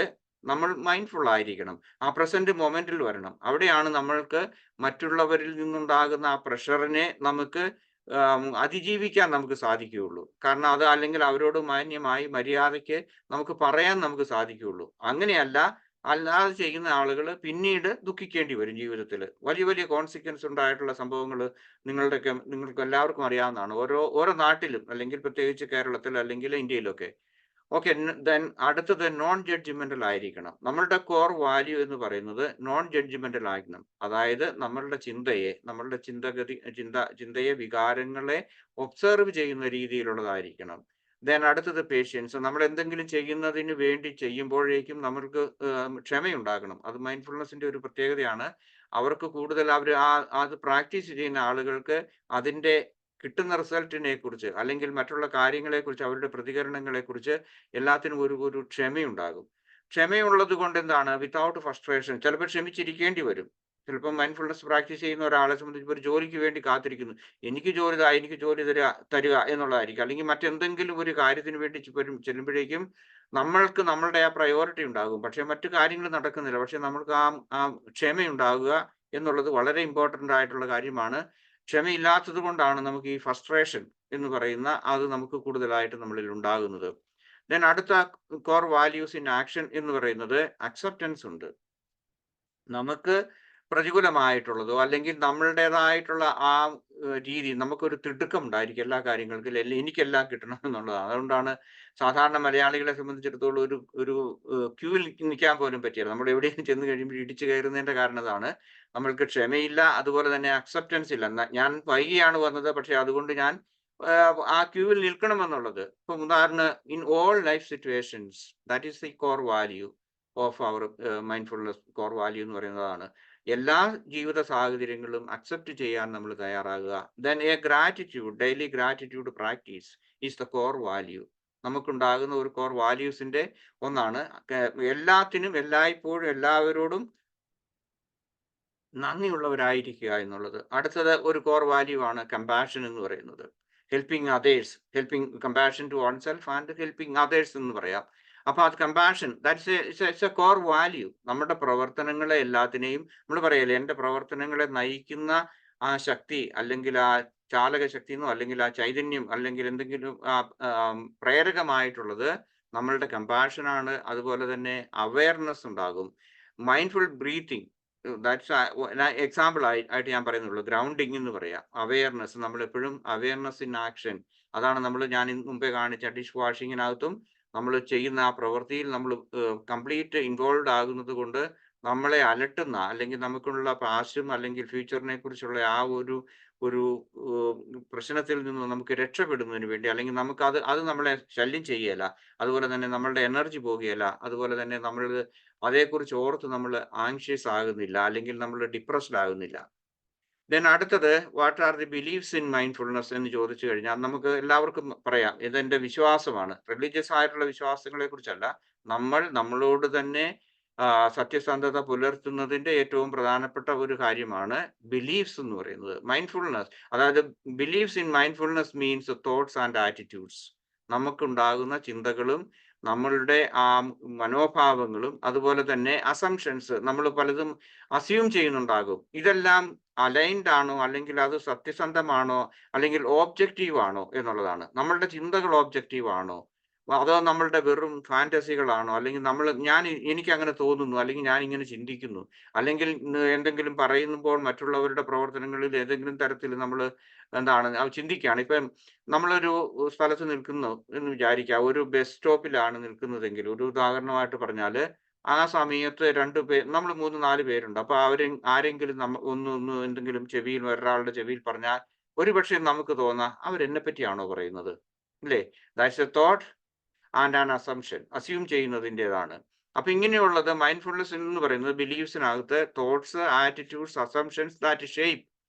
നമ്മൾ മൈൻഡ്ഫുൾ ആയിരിക്കണം, ആ പ്രസന്റ് മൊമെന്റിൽ വരണം. അവിടെയാണ് നമ്മൾക്ക് മറ്റുള്ളവരിൽ നിന്നുണ്ടാകുന്ന ആ പ്രഷറിനെ നമുക്ക് അതിജീവിക്കാൻ നമുക്ക് സാധിക്കുകയുള്ളൂ. കാരണം അത് അല്ലെങ്കിൽ അവരോട് മാന്യമായി മര്യാദയ്ക്ക് നമുക്ക് പറയാൻ നമുക്ക് സാധിക്കുകയുള്ളൂ. അല്ലാതെ ചെയ്യുന്ന ആളുകൾ പിന്നീട് ദുഃഖിക്കേണ്ടി വരും ജീവിതത്തിൽ. വലിയ വലിയ കോൺസിക്വൻസ് ഉണ്ടായിട്ടുള്ള സംഭവങ്ങൾ നിങ്ങൾക്ക് എല്ലാവർക്കും അറിയാവുന്നതാണ്. ഓരോ നാട്ടിലും, അല്ലെങ്കിൽ പ്രത്യേകിച്ച് കേരളത്തിൽ അല്ലെങ്കിൽ ഇന്ത്യയിലൊക്കെ. ഓക്കെ, ദെൻ അടുത്തത് നോൺ ജഡ്ജ്മെന്റൽ ആയിരിക്കണം. നമ്മളുടെ കോർ വാല്യൂ എന്ന് പറയുന്നത് നോൺ ജഡ്ജ്മെന്റൽ ആയിരിക്കണം. അതായത് നമ്മളുടെ ചിന്തയെ, വികാരങ്ങളെ ഒബ്സർവ് ചെയ്യുന്ന രീതിയിലുള്ളതായിരിക്കണം. ദെൻ അടുത്തത് പേഷ്യൻസ്. നമ്മൾ എന്തെങ്കിലും ചെയ്യുന്നതിന് വേണ്ടി ചെയ്യുമ്പോഴേക്കും നമ്മൾക്ക് ക്ഷമയുണ്ടാകണം. അത് മൈൻഡ്ഫുൾനെസിന്റെ ഒരു പ്രത്യേകതയാണ്. അവർക്ക് കൂടുതൽ അത് പ്രാക്ടീസ് ചെയ്യുന്ന ആളുകൾക്ക് അതിന്റെ കിട്ടുന്ന റിസൾട്ടിനെ കുറിച്ച് അല്ലെങ്കിൽ മറ്റുള്ള കാര്യങ്ങളെക്കുറിച്ച്, അവരുടെ പ്രതികരണങ്ങളെക്കുറിച്ച് എല്ലാത്തിനും ഒരു ക്ഷമയുണ്ടാകും. ക്ഷമയുള്ളത് കൊണ്ട് എന്താണ്, വിത്തൗട്ട് ഫ്രസ്ട്രേഷൻ ചിലപ്പോൾ ക്ഷമിച്ചിരിക്കേണ്ടി വരും. ചിലപ്പോൾ മൈൻഡ്ഫുൾനെസ് പ്രാക്ടീസ് ചെയ്യുന്ന ഒരാളെ സംബന്ധിച്ച് ഒരു ജോലിക്ക് വേണ്ടി കാത്തിരിക്കുന്നു, എനിക്ക് ജോലി തരിക എന്നുള്ളതായിരിക്കും. അല്ലെങ്കിൽ മറ്റെന്തെങ്കിലും ഒരു കാര്യത്തിന് വേണ്ടി ചെല്ലുമ്പോഴേക്കും നമ്മൾക്ക് നമ്മളുടെ ആ പ്രയോറിറ്റി ഉണ്ടാകും, പക്ഷെ മറ്റു കാര്യങ്ങൾ നടക്കുന്നില്ല. പക്ഷെ നമ്മൾക്ക് ആ ക്ഷമയുണ്ടാകുക എന്നുള്ളത് വളരെ ഇമ്പോർട്ടൻ്റ് ആയിട്ടുള്ള കാര്യമാണ്. ക്ഷമയില്ലാത്തത് കൊണ്ടാണ് നമുക്ക് ഈ ഫ്രസ്ട്രേഷൻ എന്ന് പറയുന്ന അത് നമുക്ക് കൂടുതലായിട്ട് നമ്മളിൽ ഉണ്ടാകുന്നത്. ദെൻ അടുത്ത കോർ വാല്യൂസ് ഇൻ ആക്ഷൻ എന്ന് പറയുന്നത് അക്സെപ്റ്റൻസ് ഉണ്ട്. നമുക്ക് പ്രതികൂലമായിട്ടുള്ളതോ അല്ലെങ്കിൽ നമ്മളുടേതായിട്ടുള്ള ആ രീതി, നമുക്കൊരു തിടുക്കം ഉണ്ടായിരിക്കും എല്ലാ കാര്യങ്ങൾക്കും, എനിക്കെല്ലാം കിട്ടണം എന്നുള്ളതാണ്. അതുകൊണ്ടാണ് സാധാരണ മലയാളികളെ സംബന്ധിച്ചിടത്തോളം ഒരു ക്യൂവിൽ നിൽക്കാൻ പോലും പറ്റില്ല. നമ്മൾ എവിടെയും ചെന്ന് കഴിയുമ്പോൾ ഇടിച്ചു കയറുന്നതിന്റെ കാരണം അതാണ്. നമ്മൾക്ക് ക്ഷമയില്ല, അതുപോലെ തന്നെ അക്സെപ്റ്റൻസ് ഇല്ല. ഞാൻ വൈകിയാണ് വന്നത്, പക്ഷെ അതുകൊണ്ട് ഞാൻ ആ ക്യൂവിൽ നിൽക്കണമെന്നുള്ളത്. ഇപ്പം ഉദാഹരണം, in all life situations, that is the core value of our mindfulness. Core value എന്ന് പറയുന്നതാണ് എല്ലാ ജീവിത സാഹചര്യങ്ങളും അക്സെപ്റ്റ് ചെയ്യാൻ നമ്മൾ തയ്യാറാകുക. Then a gratitude, daily gratitude practice is the core value. നമുക്കുണ്ടാകുന്ന ഒരു കോർ വാല്യൂസിന്റെ ഒന്നാണ് എല്ലാത്തിനും എല്ലായ്പ്പോഴും എല്ലാവരോടും നന്ദിയുള്ളവരായിരിക്കുക എന്നുള്ളത്. അടുത്തത് ഒരു കോർ വാല്യൂ ആണ് കമ്പാഷൻ എന്ന് പറയുന്നത്. Helping others, compassion to oneself and helping others എന്ന് പറയാം. അപ്പൊ അത് compassion, that's a core value. നമ്മുടെ പ്രവർത്തനങ്ങളെ എല്ലാത്തിനെയും നമ്മൾ പറയല്ലേ, എൻ്റെ പ്രവർത്തനങ്ങളെ നയിക്കുന്ന ആ ശക്തി അല്ലെങ്കിൽ ആ ചാലക ശക്തി എന്നോ അല്ലെങ്കിൽ ആ ചൈതന്യം അല്ലെങ്കിൽ എന്തെങ്കിലും പ്രേരകമായിട്ടുള്ളത് നമ്മളുടെ കമ്പാഷനാണ്. അതുപോലെ തന്നെ അവയർനെസ് ഉണ്ടാകും. മൈൻഡ്ഫുൾ ബ്രീത്തിങ്, ദാറ്റ്സ് എക്സാമ്പിൾ ആയിട്ട് ഞാൻ പറയുന്നുള്ളൂ. ഗ്രൗണ്ടിങ് എന്ന് പറയാം. അവയർനെസ്, നമ്മളെപ്പോഴും അവയർനെസ് ഇൻ ആക്ഷൻ. അതാണ് ഞാൻ മുമ്പേ കാണിച്ച ഡിഷ് വാഷിങ്ങിനകത്തും നമ്മൾ ചെയ്യുന്ന ആ പ്രവൃത്തിയിൽ നമ്മൾ കംപ്ലീറ്റ് ഇൻവോൾവ് ആകുന്നത് കൊണ്ട് നമ്മളെ അലട്ടുന്ന അല്ലെങ്കിൽ നമുക്കുള്ള പാസ്റ്റും അല്ലെങ്കിൽ ഫ്യൂച്ചറിനെ കുറിച്ചുള്ള ആ ഒരു പ്രശ്നത്തിൽ നിന്ന് നമുക്ക് രക്ഷപ്പെടുന്നതിന് വേണ്ടി, അല്ലെങ്കിൽ നമുക്ക് അത് നമ്മളെ ശല്യം ചെയ്യുകയില്ല. അതുപോലെ തന്നെ നമ്മളുടെ എനർജി പോകുകയില്ല. അതുപോലെ തന്നെ നമ്മൾ അതേക്കുറിച്ച് ഓർത്ത് നമ്മൾ ആങ്ഷ്യസ് ആകുന്നില്ല, അല്ലെങ്കിൽ നമ്മൾ ഡിപ്രസ്ഡ് ആകുന്നില്ല. ദെൻ അടുത്തത് what are the beliefs in mindfulness എന്ന് ചോദിച്ചു കഴിഞ്ഞാൽ നമുക്ക് എല്ലാവർക്കും പറയാം, ഇതെന്റെ വിശ്വാസമാണ്. റിലീജിയസ് ആയിട്ടുള്ള വിശ്വാസങ്ങളെ കുറിച്ചല്ല, നമ്മളോട് തന്നെ സത്യസന്ധത പുലർത്തുന്നതിന്റെ ഏറ്റവും പ്രധാനപ്പെട്ട ഒരു കാര്യമാണ് ബിലീഫ്സ് എന്ന് പറയുന്നത്. മൈൻഡ്ഫുൾനെസ്, അതായത് beliefs in mindfulness means thoughts and attitudes. നമുക്കുണ്ടാകുന്ന ചിന്തകളും നമ്മളുടെ ആ മനോഭാവങ്ങളും അതുപോലെ തന്നെ അസംഷൻസ്, നമ്മൾ പലതും അസ്യൂം ചെയ്യുന്നുണ്ടാകും. ഇതെല്ലാം അലൈൻഡ് ആണോ, അല്ലെങ്കിൽ അത് സത്യസന്ധമാണോ, അല്ലെങ്കിൽ ഓബ്ജക്റ്റീവ് ആണോ എന്നുള്ളതാണ്. നമ്മളുടെ ചിന്തകൾ ഓബ്ജക്റ്റീവ് ആണോ, അതോ നമ്മളുടെ വെറും ഫാന്റസികളാണോ? അല്ലെങ്കിൽ എനിക്ക് അങ്ങനെ തോന്നുന്നു, അല്ലെങ്കിൽ ഞാൻ ഇങ്ങനെ ചിന്തിക്കുന്നു, അല്ലെങ്കിൽ എന്തെങ്കിലും പറയുമ്പോൾ മറ്റുള്ളവരുടെ പ്രവർത്തനങ്ങളിൽ ഏതെങ്കിലും തരത്തിൽ നമ്മൾ അത് ചിന്തിക്കുകയാണ്. ഇപ്പം നമ്മളൊരു സ്ഥലത്ത് നിൽക്കുന്നു എന്ന് വിചാരിക്കുക. ഒരു ബസ് സ്റ്റോപ്പിലാണ് നിൽക്കുന്നതെങ്കിൽ, ഒരു ഉദാഹരണമായിട്ട് പറഞ്ഞാല്, ആ സമയത്ത് നമ്മൾ 3, 4 പേരുണ്ട്. അപ്പൊ ആരെങ്കിലും ഒന്ന് എന്തെങ്കിലും ഒരാളുടെ ചെവിയിൽ പറഞ്ഞാൽ ഒരുപക്ഷെ നമുക്ക് തോന്നാം അവരെന്നെ പറ്റിയാണോ പറയുന്നത്? ഇല്ലേ? That's a thought and an assumption. Assume ചെയ്യുന്നതിൻ്റെതാണ്. അപ്പൊ ഇങ്ങനെയുള്ളത് മൈൻഡ്ഫുൾനെസ് എന്ന് പറയുന്നത് ബിലീഫ്സിനകത്ത് thoughts, attitudes, assumptions that shape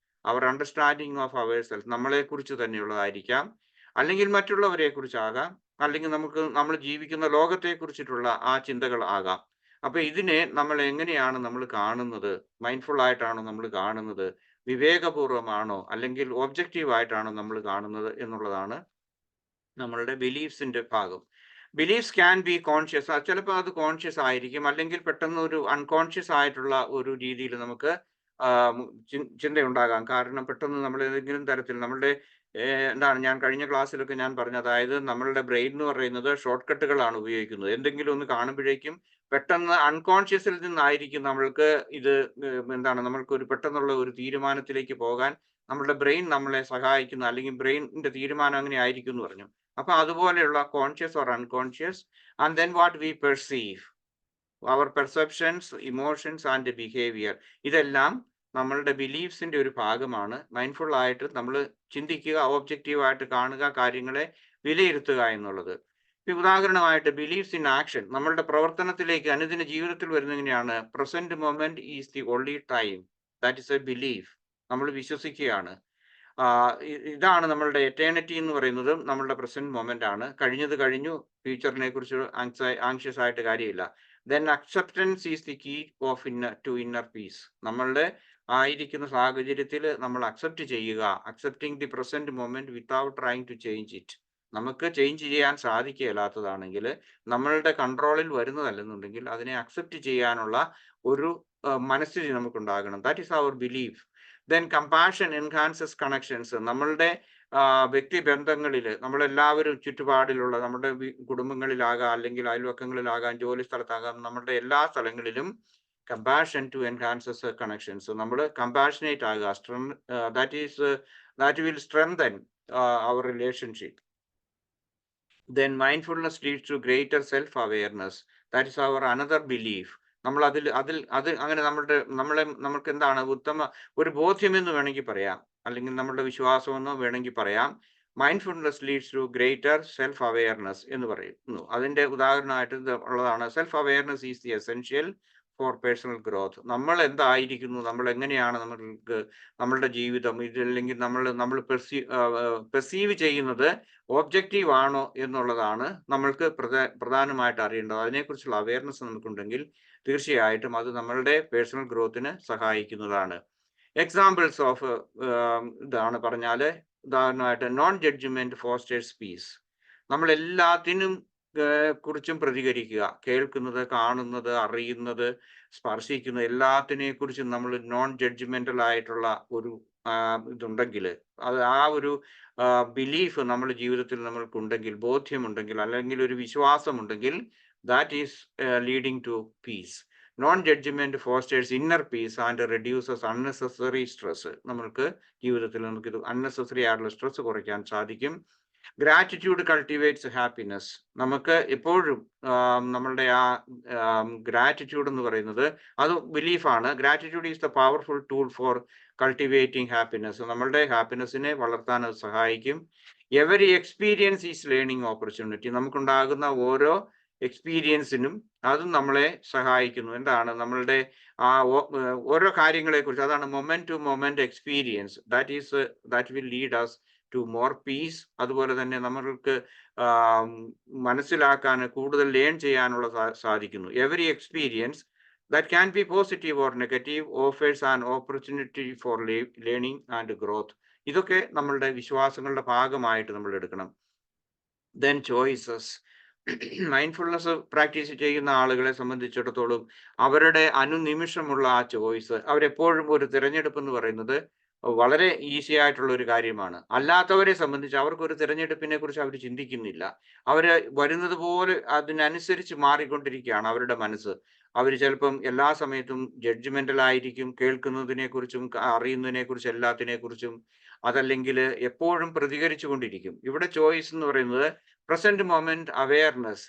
our understanding of our self. നമ്മളെക്കുറിച്ച് തന്നെയുള്ളതായിരിക്കാം, അല്ലെങ്കിൽ മറ്റുള്ളവരെ കുറിച്ചാകാം, അല്ലെങ്കിൽ നമ്മൾ ജീവിക്കുന്ന ലോകത്തെ കുറിച്ചിട്ടുള്ള ആ ചിന്തകൾ ആകാം. അപ്പൊ ഇതിനെ നമ്മൾ എങ്ങനെയാണ് നമ്മൾ കാണുന്നത്? മൈൻഡ്ഫുൾ ആയിട്ടാണോ നമ്മൾ കാണുന്നത്? വിവേകപൂർവമാണോ, അല്ലെങ്കിൽ ഒബ്ജക്റ്റീവ് ആയിട്ടാണോ നമ്മൾ കാണുന്നത് എന്നുള്ളതാണ് നമ്മളുടെ ബിലീഫ്സിന്റെ ഭാഗം. Beliefs can be conscious. ചിലപ്പോൾ അത് കോൺഷ്യസ് ആയിരിക്കും, അല്ലെങ്കിൽ പെട്ടെന്ന് ഒരു അൺകോൺഷ്യസ് ആയിട്ടുള്ള ഒരു രീതിയിൽ നമുക്ക് ചിന്തയുണ്ടാകാം. കാരണം പെട്ടെന്ന് നമ്മൾ ഏതെങ്കിലും തരത്തിൽ ഞാൻ കഴിഞ്ഞ ക്ലാസ്സിലൊക്കെ ഞാൻ പറഞ്ഞു, അതായത് നമ്മളുടെ ബ്രെയിൻ എന്ന് പറയുന്നത് ഷോർട്ട് കട്ടുകളാണ് ഉപയോഗിക്കുന്നത്. എന്തെങ്കിലും ഒന്ന് കാണുമ്പോഴേക്കും പെട്ടെന്ന് അൺകോൺഷ്യസിൽ നിന്നായിരിക്കും നമ്മൾക്ക് നമ്മൾക്ക് ഒരു പെട്ടെന്നുള്ള ഒരു തീരുമാനത്തിലേക്ക് പോകാൻ നമ്മളുടെ ബ്രെയിൻ നമ്മളെ സഹായിക്കുന്നു, അല്ലെങ്കിൽ ബ്രെയിനിന്റെ തീരുമാനം അങ്ങനെ ആയിരിക്കും എന്ന് പറഞ്ഞു. അപ്പൊ അതുപോലെയുള്ള conscious or unconscious, and then what we perceive, our perceptions, emotions and behaviour, ഇതെല്ലാം നമ്മളുടെ ബിലീഫ്സിന്റെ ഒരു ഭാഗമാണ്. മൈൻഡ്ഫുൾ ആയിട്ട് നമ്മൾ ചിന്തിക്കുക, ഒബ്ജക്റ്റീവ് ആയിട്ട് കാണുക, കാര്യങ്ങളെ വിലയിരുത്തുക എന്നുള്ളത്. ഉദാഹരണമായിട്ട് ബിലീഫ്സ് ഇൻ ആക്ഷൻ, നമ്മളുടെ പ്രവർത്തനത്തിലേക്ക് അനുദിന ജീവിതത്തിൽ വരുന്ന എങ്ങനെയാണ്? Present moment is the only time. That is a belief. നമ്മൾ വിശ്വസിക്കുകയാണ്. ഇതാണ് നമ്മളുടെ എറ്റേണിറ്റി എന്ന് പറയുന്നത്. നമ്മളുടെ പ്രസന്റ് മൊമെന്റ് ആണ്. കഴിഞ്ഞത് കഴിഞ്ഞു, ഫ്യൂച്ചറിനെ കുറിച്ച് ആങ്ഷ്യസ് ആയിട്ട് കാര്യമില്ല. Then acceptance is the key of inner peace. നമ്മളുടെ ആയിരിക്കുന്ന സാഹചര്യത്തിൽ നമ്മൾ അക്സെപ്റ്റ് ചെയ്യുക. Accepting the present moment without trying to change it. നമുക്ക് ചേഞ്ച് ചെയ്യാൻ സാധിക്കില്ലാത്തതാണെങ്കിൽ, നമ്മളുടെ കൺട്രോളിൽ വരുന്നതല്ലെന്നുണ്ടെങ്കിൽ അതിനെ അക്സെപ്റ്റ് ചെയ്യാനുള്ള ഒരു മനസ്ഥിതി നമുക്കുണ്ടാകണം. That is our belief. Then compassion enhances connections. നമ്മളുടെ വ്യക്തിബന്ധങ്ങളിൽ, നമ്മളെല്ലാവരും ചുറ്റുപാടിലുള്ള നമ്മുടെ കുടുംബങ്ങളിലാകാം, അല്ലെങ്കിൽ അയൽവക്കങ്ങളിലാകാം, ജോലി സ്ഥലത്താകാം, നമ്മളുടെ എല്ലാ സ്ഥലങ്ങളിലും കമ്പാഷൻ ടു എൻഹാൻസസ് കണക്ഷൻസ്. നമ്മൾ കമ്പാഷനേറ്റ് ആകുക. That will strengthen our relationship. Then mindfulness leads to greater self-awareness. That is our another belief. നമ്മൾ അങ്ങനെ നമുക്ക് എന്താണ് ഒരു ബോധ്യമെന്ന് വേണമെങ്കിൽ പറയാം, അല്ലെങ്കിൽ നമ്മളുടെ വിശ്വാസമെന്ന് വേണമെങ്കിൽ പറയാം. Mindfulness leads to greater self awareness എന്ന് പറയുന്നു. അതിന്റെ ഉദാഹരണമായിട്ട് ഉള്ളതാണ് self awareness is the essential for personal growth. നമ്മൾ എന്തായിരിക്കുന്നു, നമ്മൾ എങ്ങനെയാണ് നമ്മളുടെ ജീവിതം, ഇതല്ലെങ്കിൽ നമ്മൾ പെർസീവ് ചെയ്യുന്നത് ഒബ്ജക്റ്റീവ് ആണോ എന്നുള്ളതാണ് നമ്മൾക്ക് പ്രധാനമായിട്ട് അറിയേണ്ടത്. അതിനെക്കുറിച്ചുള്ള അവയർനെസ് നമുക്കുണ്ടെങ്കിൽ തീർച്ചയായിട്ടും അത് നമ്മളുടെ പേഴ്സണൽ ഗ്രോത്തിന് സഹായിക്കുന്നതാണ്. എക്സാമ്പിൾസ് ഓഫ് ഇതാണ് പറഞ്ഞാൽ, ഉദാഹരണമായിട്ട് നോൺ ജഡ്ജ്മെന്റ് ഫോസ്റ്റേഴ്സ് പീസ്. നമ്മൾ എല്ലാത്തിനും കുറിച്ചും പ്രതികരിക്കുക. കേൾക്കുന്നത്, കാണുന്നത്, അറിയുന്നത്, സ്പർശിക്കുന്നത്, എല്ലാത്തിനെ കുറിച്ചും നമ്മൾ നോൺ ജഡ്ജ്മെന്റൽ ആയിട്ടുള്ള ഒരു ഇതുണ്ടെങ്കിൽ, ആ ഒരു ബിലീഫ് നമ്മുടെ ജീവിതത്തിൽ നമ്മൾക്കുണ്ടെങ്കിൽ, ബോധ്യമുണ്ടെങ്കിൽ, അല്ലെങ്കിൽ ഒരു വിശ്വാസമുണ്ടെങ്കിൽ, that is leading to peace. Non judgment fosters inner peace and reduces unnecessary stress. നമ്മൾക്ക് ജീവിതത്തിൽ ഇത് അൺനെസസറി ആയിട്ടുള്ള സ്ട്രെസ് കുറയ്ക്കാൻ സാധിക്കും. Gratitude cultivates happiness. നമുക്ക് എപ്പോഴും നമ്മളുടെ ആ ഗ്രാറ്റിറ്റ്യൂഡ് എന്ന് പറയുന്നത് അത് ബിലീഫാണ്. Gratitude is the powerful tool for cultivating happiness. നമ്മളുടെ ഹാപ്പിനെസ്സിനെ വളർത്താൻ അത് സഹായിക്കും. Every experience is learning opportunity. നമുക്കുണ്ടാകുന്ന ഓരോ എക്സ്പീരിയൻസിനും അതും നമ്മളെ സഹായിക്കുന്നു. എന്താണ് നമ്മളുടെ ആ ഓരോ കാര്യങ്ങളെ കുറിച്ച്, അതാണ് moment to moment experience. That will lead us to more peace. അതുപോലെ തന്നെ നമ്മൾക്ക് മനസ്സിലാക്കാൻ, കൂടുതൽ ലേൺ ചെയ്യാനുള്ള സാധിക്കുന്നു. Every experience that can be positive or negative offers an opportunity for learning and growth. ഇതൊക്കെ നമ്മളുടെ വിശ്വാസങ്ങളുടെ ഭാഗമായിട്ട് നമ്മൾ എടുക്കണം. Then choices. മൈൻഡ്ഫുൾനെസ് പ്രാക്ടീസ് ചെയ്യുന്ന ആളുകളെ സംബന്ധിച്ചിടത്തോളം അവരുടെ അനുനിമിഷമുള്ള ആ ചോയ്സ്, അവരെപ്പോഴും ഒരു തിരഞ്ഞെടുപ്പ് എന്ന് പറയുന്നത് വളരെ ഈസി ആയിട്ടുള്ള ഒരു കാര്യമാണ്. അല്ലാത്തവരെ സംബന്ധിച്ച് അവർക്കൊരു തിരഞ്ഞെടുപ്പിനെ കുറിച്ച് അവർ ചിന്തിക്കുന്നില്ല. അവര് വരുന്നത് പോലെ അതിനനുസരിച്ച് മാറിക്കൊണ്ടിരിക്കുകയാണ് അവരുടെ മനസ്സ്. അവർ ചിലപ്പം എല്ലാ സമയത്തും ജഡ്ജ്മെന്റൽ ആയിരിക്കും, കേൾക്കുന്നതിനെ കുറിച്ചും അറിയുന്നതിനെ കുറിച്ചും എല്ലാത്തിനെ കുറിച്ചും. അതല്ലെങ്കിൽ എപ്പോഴും പ്രതികരിച്ചു കൊണ്ടിരിക്കും. ഇവിടെ ചോയ്സ് എന്ന് പറയുന്നത് പ്രസന്റ് മൊമെന്റ് അവയർനെസ്.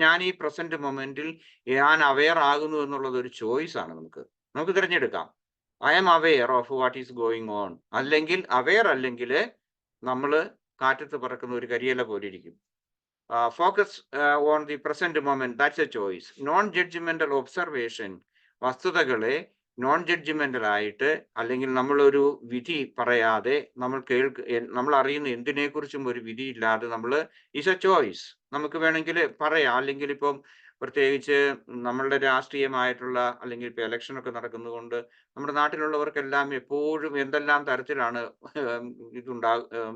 ഞാൻ ഈ പ്രസന്റ് മൊമെന്റിൽ ഞാൻ അവെയർ ആകുന്നു എന്നുള്ളത് ഒരു ചോയ്സ് ആണ്. നമുക്ക് തിരഞ്ഞെടുക്കാം. I am aware of what is going on. അല്ലെങ്കിൽ അവെയർ അല്ലെങ്കിൽ നമ്മൾ കാറ്റത്ത് പറക്കുന്ന ഒരു കരിയില പോലെ ഇരിക്കും. Focus on the present moment, that's a choice. Non judgmental observation, വസ്തുതകളെ നോൺ ജഡ്ജ്മെന്റൽ ആയിട്ട് അല്ലെങ്കിൽ നമ്മളൊരു വിധി പറയാതെ നമ്മൾ അറിയുന്ന എന്തിനെക്കുറിച്ചും ഒരു വിധി ഇല്ലാതെ നമ്മൾ ഈസ് എ ചോയ്സ്. നമുക്ക് വേണമെങ്കിൽ പറയാം. അല്ലെങ്കിൽ ഇപ്പം പ്രത്യേകിച്ച് നമ്മളുടെ രാഷ്ട്രീയമായിട്ടുള്ള അല്ലെങ്കിൽ ഇപ്പൊ ഇലക്ഷൻ ഒക്കെ നടക്കുന്നതുകൊണ്ട് നമ്മുടെ നാട്ടിലുള്ളവർക്കെല്ലാം എപ്പോഴും എന്തെല്ലാം തരത്തിലാണ്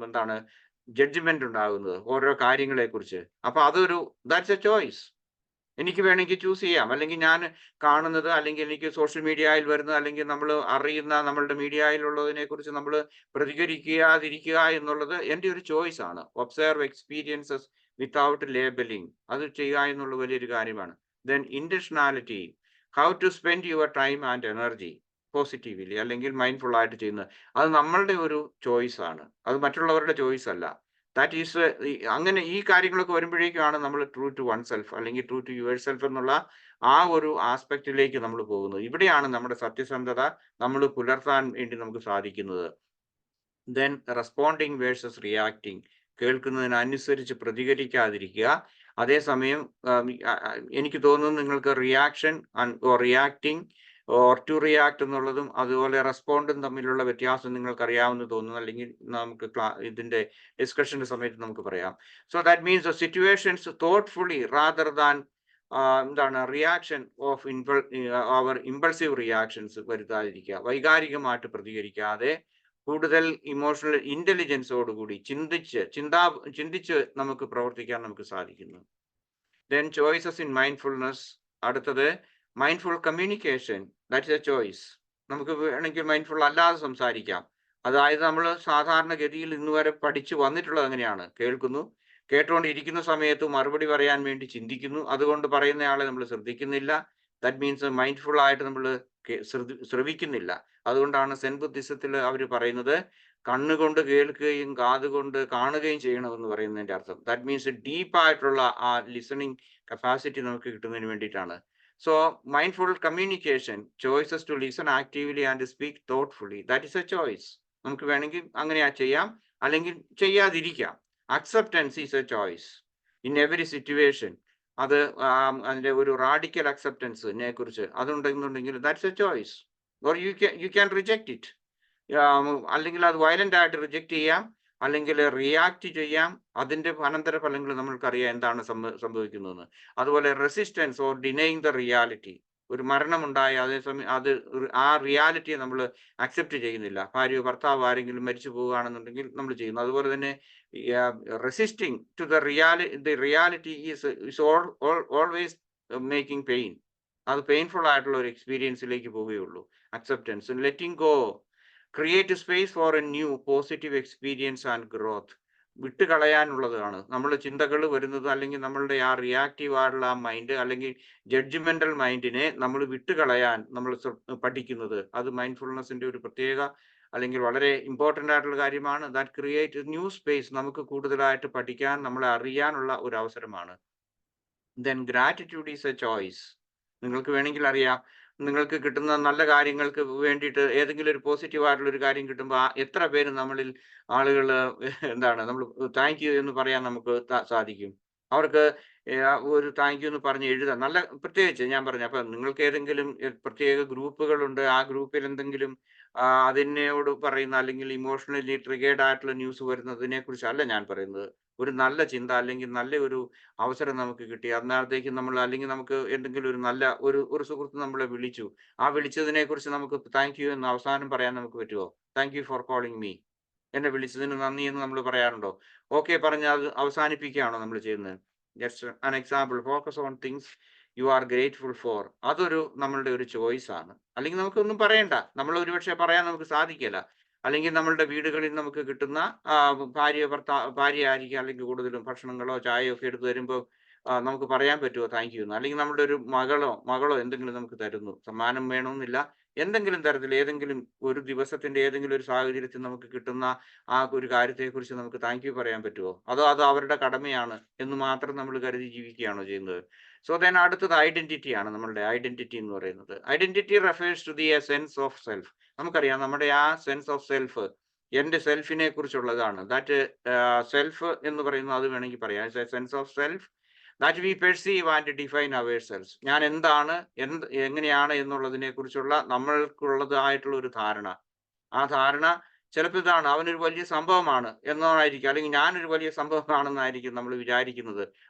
എന്താണ് ജഡ്ജ്മെന്റ് ഉണ്ടാകുന്നത് ഓരോ കാര്യങ്ങളെ കുറിച്ച്. അപ്പൊ ദാറ്റ്സ് എ ചോയ്സ്. എനിക്ക് വേണമെങ്കിൽ ചൂസ് ചെയ്യാം. അല്ലെങ്കിൽ ഞാൻ കാണുന്നത്, അല്ലെങ്കിൽ എനിക്ക് സോഷ്യൽ മീഡിയയിൽ വരുന്നത്, അല്ലെങ്കിൽ നമ്മൾ അറിയുന്ന നമ്മളുടെ മീഡിയയിലുള്ളതിനെ കുറിച്ച് നമ്മൾ പ്രതികരിക്കാതിരിക്കുക എന്നുള്ളത് എൻ്റെ ഒരു ചോയ്സ് ആണ്. ഒബ്സർവ് എക്സ്പീരിയൻസസ് വിത്തൗട്ട് ലേബലിംഗ്, അത് ചെയ്യുക എന്നുള്ള വലിയൊരു കാര്യമാണ്. Then intentionality, how to spend your time and energy positively അല്ലെങ്കിൽ മൈൻഡ്ഫുൾ ആയിട്ട് ചെയ്യുന്നത്, അത് നമ്മളുടെ ഒരു ചോയ്സ് ആണ്. അത് മറ്റുള്ളവരുടെ ചോയ്സ് അല്ല. ദാറ്റ് ഈസ് അങ്ങനെ ഈ കാര്യങ്ങളൊക്കെ വരുമ്പോഴേക്കാണ് നമ്മൾ ട്രൂ ടു വൺ സെൽഫ് അല്ലെങ്കിൽ ട്രൂ ടു യുവർ സെൽഫ് എന്നുള്ള ആ ഒരു ആസ്പെക്റ്റിലേക്ക് നമ്മൾ പോകുന്നത്. ഇവിടെയാണ് നമ്മുടെ സത്യസന്ധത നമ്മൾ പുലർത്താൻ വേണ്ടി നമുക്ക് സാധിക്കുന്നത്. ദെൻ റെസ്പോണ്ടിങ് വേഴ്സസ് റിയാക്ടിങ്, കേൾക്കുന്നതിനനുസരിച്ച് പ്രതികരിക്കാതിരിക്കുക. അതേസമയം എനിക്ക് തോന്നുന്നു നിങ്ങൾക്ക് reaction reacting or to react എന്നുള്ളതും അതുപോലെ റെസ്പോണ്ടും തമ്മിലുള്ള വ്യത്യാസം നിങ്ങൾക്ക് അറിയാമെന്ന് തോന്നുന്നു. അല്ലെങ്കിൽ നമുക്ക് ഇതിന്റെ ഡിസ്കഷന്റെ സമയത്ത് നമുക്ക് പറയാം. So that means situations thoughtfully rather than reaction of our impulsive reactions വരുത്താതിരിക്കുക. വൈകാരികമായിട്ട് പ്രതികരിക്കാതെ കൂടുതൽ ഇമോഷണൽ ഇന്റലിജൻസോടുകൂടി ചിന്തിച്ച് നമുക്ക് പ്രവർത്തിക്കാൻ നമുക്ക് സാധിക്കുന്നു. Then choices in mindfulness. അടുത്തത് mindful communication, that's a choice. നമുക്ക് വേണമെങ്കിൽ മൈൻഡ്ഫുൾ അല്ലാതെ സംസാരിക്കാം. അതായത് നമ്മൾ സാധാരണഗതിയിൽ ഇന്ന് വരെ പഠിച്ചു വന്നിട്ടുള്ളത് എങ്ങനെയാണ്? കേട്ടുകൊണ്ടിരിക്കുന്ന സമയത്ത് മറുപടി പറയാൻ വേണ്ടി ചിന്തിക്കുന്നു, അതുകൊണ്ട് പറയുന്നയാളെ നമ്മൾ ശ്രദ്ധിക്കുന്നില്ല. ദാറ്റ് മീൻസ് മൈൻഡ്ഫുൾ ആയിട്ട് നമ്മൾ ശ്രവിക്കുന്നില്ല. അതുകൊണ്ടാണ് സെൻ ബുദ്ധിസത്തിൽ അവർ പറയുന്നത് കണ്ണുകൊണ്ട് കേൾക്കുകയും കാതുകൊണ്ട് കാണുകയും ചെയ്യണമെന്ന് പറയുന്നതിന്റെ അർത്ഥം. ദാറ്റ് മീൻസ് ഡീപ്പായിട്ടുള്ള ആ ലിസണിങ് കപ്പാസിറ്റി നമുക്ക് കിട്ടുന്നതിന് വേണ്ടിയിട്ടാണ്. So mindful communication, choices to listen actively and speak thoughtfully, that is a choice. നമുക്ക് വേണമെങ്കിൽ അങ്ങനെ ചെയ്യാം, അല്ലെങ്കിൽ ചെയ്യാതിരിക്കാം. Acceptance is a choice in every situation. അത് അതിന്റെ ഒരു റാഡിക്കൽ അക്സെപ്റ്റൻസിനെ കുറിച്ച് അതുണ്ടെന്നുണ്ടെങ്കിൽ that's a choice. Or you can reject it. അല്ലെങ്കിൽ അത് വയലന്റ് ആയിട്ട് റിജക്ട് ചെയ്യാം, അല്ലെങ്കിൽ റിയാക്ട് ചെയ്യാം. അതിന്റെ അനന്തര ഫലങ്ങൾ നമ്മൾക്കറിയാം എന്താണ് സംഭവിക്കുന്നതെന്ന്. അതുപോലെ resistance or denying the reality. ഒരു മരണമുണ്ടായ അതേസമയം ആ റിയാലിറ്റിയെ നമ്മൾ അക്സെപ്റ്റ് ചെയ്യുന്നില്ല. ഭാര്യയോ ഭർത്താവോ ആരെങ്കിലും മരിച്ചു പോവുകയാണെന്നുണ്ടെങ്കിൽ നമ്മൾ ചെയ്യുന്നു. അതുപോലെ തന്നെ resisting to the reality is always making pain. അത് പെയിൻഫുൾ ആയിട്ടുള്ള ഒരു എക്സ്പീരിയൻസിലേക്ക് പോവുകയുള്ളൂ. Acceptance, letting go, create space for a new positive experience and growth. വിട്ടുകളയാനുള്ളതാണ് നമ്മൾ ചിന്തകൾ വരുന്നത്, അല്ലെങ്കിൽ നമ്മളുടെ ആ റിയാക്റ്റീവ് ആയിട്ടുള്ള ആ മൈൻഡ് അല്ലെങ്കിൽ ജഡ്ജ്മെന്റൽ മൈൻഡിനെ നമ്മൾ വിട്ടുകളയാൻ നമ്മൾ പഠിക്കുന്നത്. അത് മൈൻഡ്ഫുൾനെസിന്റെ ഒരു പ്രത്യേക അല്ലെങ്കിൽ വളരെ ഇമ്പോർട്ടൻ്റ് ആയിട്ടുള്ള കാര്യമാണ്. ദാറ്റ് ക്രിയേറ്റ് ന്യൂ സ്പേസ്, നമുക്ക് കൂടുതലായിട്ട് പഠിക്കാൻ, നമ്മളെ അറിയാനുള്ള ഒരു അവസരമാണ്. Then gratitude is a choice. നിങ്ങൾക്ക് വേണമെങ്കിൽ അറിയാം, നിങ്ങൾക്ക് കിട്ടുന്ന നല്ല കാര്യങ്ങൾക്ക് വേണ്ടിയിട്ട് ഏതെങ്കിലും ഒരു പോസിറ്റീവ് ആയിട്ടുള്ള ഒരു കാര്യം കിട്ടുമ്പോൾ എത്ര പേര് നമ്മളിൽ ആളുകൾ നമ്മൾ താങ്ക് യു എന്ന് പറയാൻ നമുക്ക് സാധിക്കും. അവർക്ക് ഒരു താങ്ക് യു എന്ന് പറഞ്ഞ് എഴുതാം. പ്രത്യേകിച്ച് ഞാൻ പറഞ്ഞു, അപ്പൊ നിങ്ങൾക്ക് ഏതെങ്കിലും പ്രത്യേക ഗ്രൂപ്പുകളുണ്ട്, ആ ഗ്രൂപ്പിൽ എന്തെങ്കിലും അതിനോട് പറയുന്ന അല്ലെങ്കിൽ ഇമോഷണലി ട്രിഗേർഡ് ആയിട്ടുള്ള ന്യൂസ് വരുന്നതിനെ കുറിച്ചല്ല ഞാൻ പറയുന്നത്. ഒരു നല്ല ചിന്ത അല്ലെങ്കിൽ നല്ല ഒരു അവസരം നമുക്ക് കിട്ടി, അന്നേരത്തേക്ക് നമ്മൾ അല്ലെങ്കിൽ നമുക്ക് എന്തെങ്കിലും ഒരു നല്ല ഒരു സുഹൃത്ത് നമ്മളെ വിളിച്ചു, ആ വിളിച്ചതിനെ കുറിച്ച് നമുക്ക് താങ്ക് യു എന്ന് അവസാനം പറയാൻ നമുക്ക് പറ്റുമോ? Thank you for calling me, എന്നെ വിളിച്ചതിന് നന്ദി എന്ന് നമ്മൾ പറയാറുണ്ടോ? ഓക്കെ പറഞ്ഞ് അത് അവസാനിപ്പിക്കുകയാണോ നമ്മൾ ചെയ്യുന്നത്? Just an example, focus on things you are grateful four. അതൊരു നമ്മളുടെ ഒരു ചോയ്സ് ആണ്. അല്ലെങ്കിൽ നമുക്കൊന്നും പറയണ്ട, നമ്മൾ ഒരുപക്ഷെ പറയാൻ നമുക്ക് സാധിക്കില്ല. അല്ലെങ്കിൽ നമ്മളുടെ വീടുകളിൽ നമുക്ക് കിട്ടുന്ന ഭാര്യ ആയിരിക്കും, അല്ലെങ്കിൽ കൂടുതലും ഭക്ഷണങ്ങളോ ചായയോ ഒക്കെ എടുത്ത് തരുമ്പോൾ നമുക്ക് പറയാൻ പറ്റുമോ താങ്ക് യു എന്ന്? അല്ലെങ്കിൽ നമ്മുടെ ഒരു മകളോ എന്തെങ്കിലും നമുക്ക് തരുന്നു, സമ്മാനം വേണമെന്നില്ല, എന്തെങ്കിലും തരത്തിൽ ഏതെങ്കിലും ഒരു ദിവസത്തിന്റെ ഏതെങ്കിലും ഒരു സാഹചര്യത്തിൽ നമുക്ക് കിട്ടുന്ന ആ ഒരു കാര്യത്തെക്കുറിച്ച് നമുക്ക് താങ്ക് യു പറയാൻ പറ്റുമോ? അതോ അത് അവരുടെ കടമയാണ് എന്ന് മാത്രം നമ്മൾ കരുതി ജീവിക്കുകയാണോ ചെയ്യുന്നത്? സോ ദെൻ അടുത്തത് ഐഡന്റിറ്റി ആണ്. നമ്മളുടെ ഐഡന്റിറ്റി എന്ന് പറയുന്നത്, identity refers to the a sense of self. നമുക്കറിയാം നമ്മുടെ ആ സെൻസ് ഓഫ് സെൽഫ് എന്റെ സെൽഫിനെ കുറിച്ചുള്ളതാണ്. ദാറ്റ് സെൽഫ് എന്ന് പറയുന്നത് അത് വേണമെങ്കിൽ പറയാം, sense of self that we perceive and define ourselves. ഞാൻ എന്താണ്, എങ്ങനെയാണ് എന്നുള്ളതിനെ കുറിച്ചുള്ള നമ്മൾക്കുള്ളതായിട്ടുള്ള ഒരു ധാരണ. ആ ധാരണ ചിലപ്പോൾ ഇതാണ്, അവനൊരു വലിയ സംഭവമാണ് എന്നതായിരിക്കും, അല്ലെങ്കിൽ ഞാനൊരു വലിയ സംഭവമാണെന്നായിരിക്കും നമ്മൾ വിചാരിക്കുന്നത്.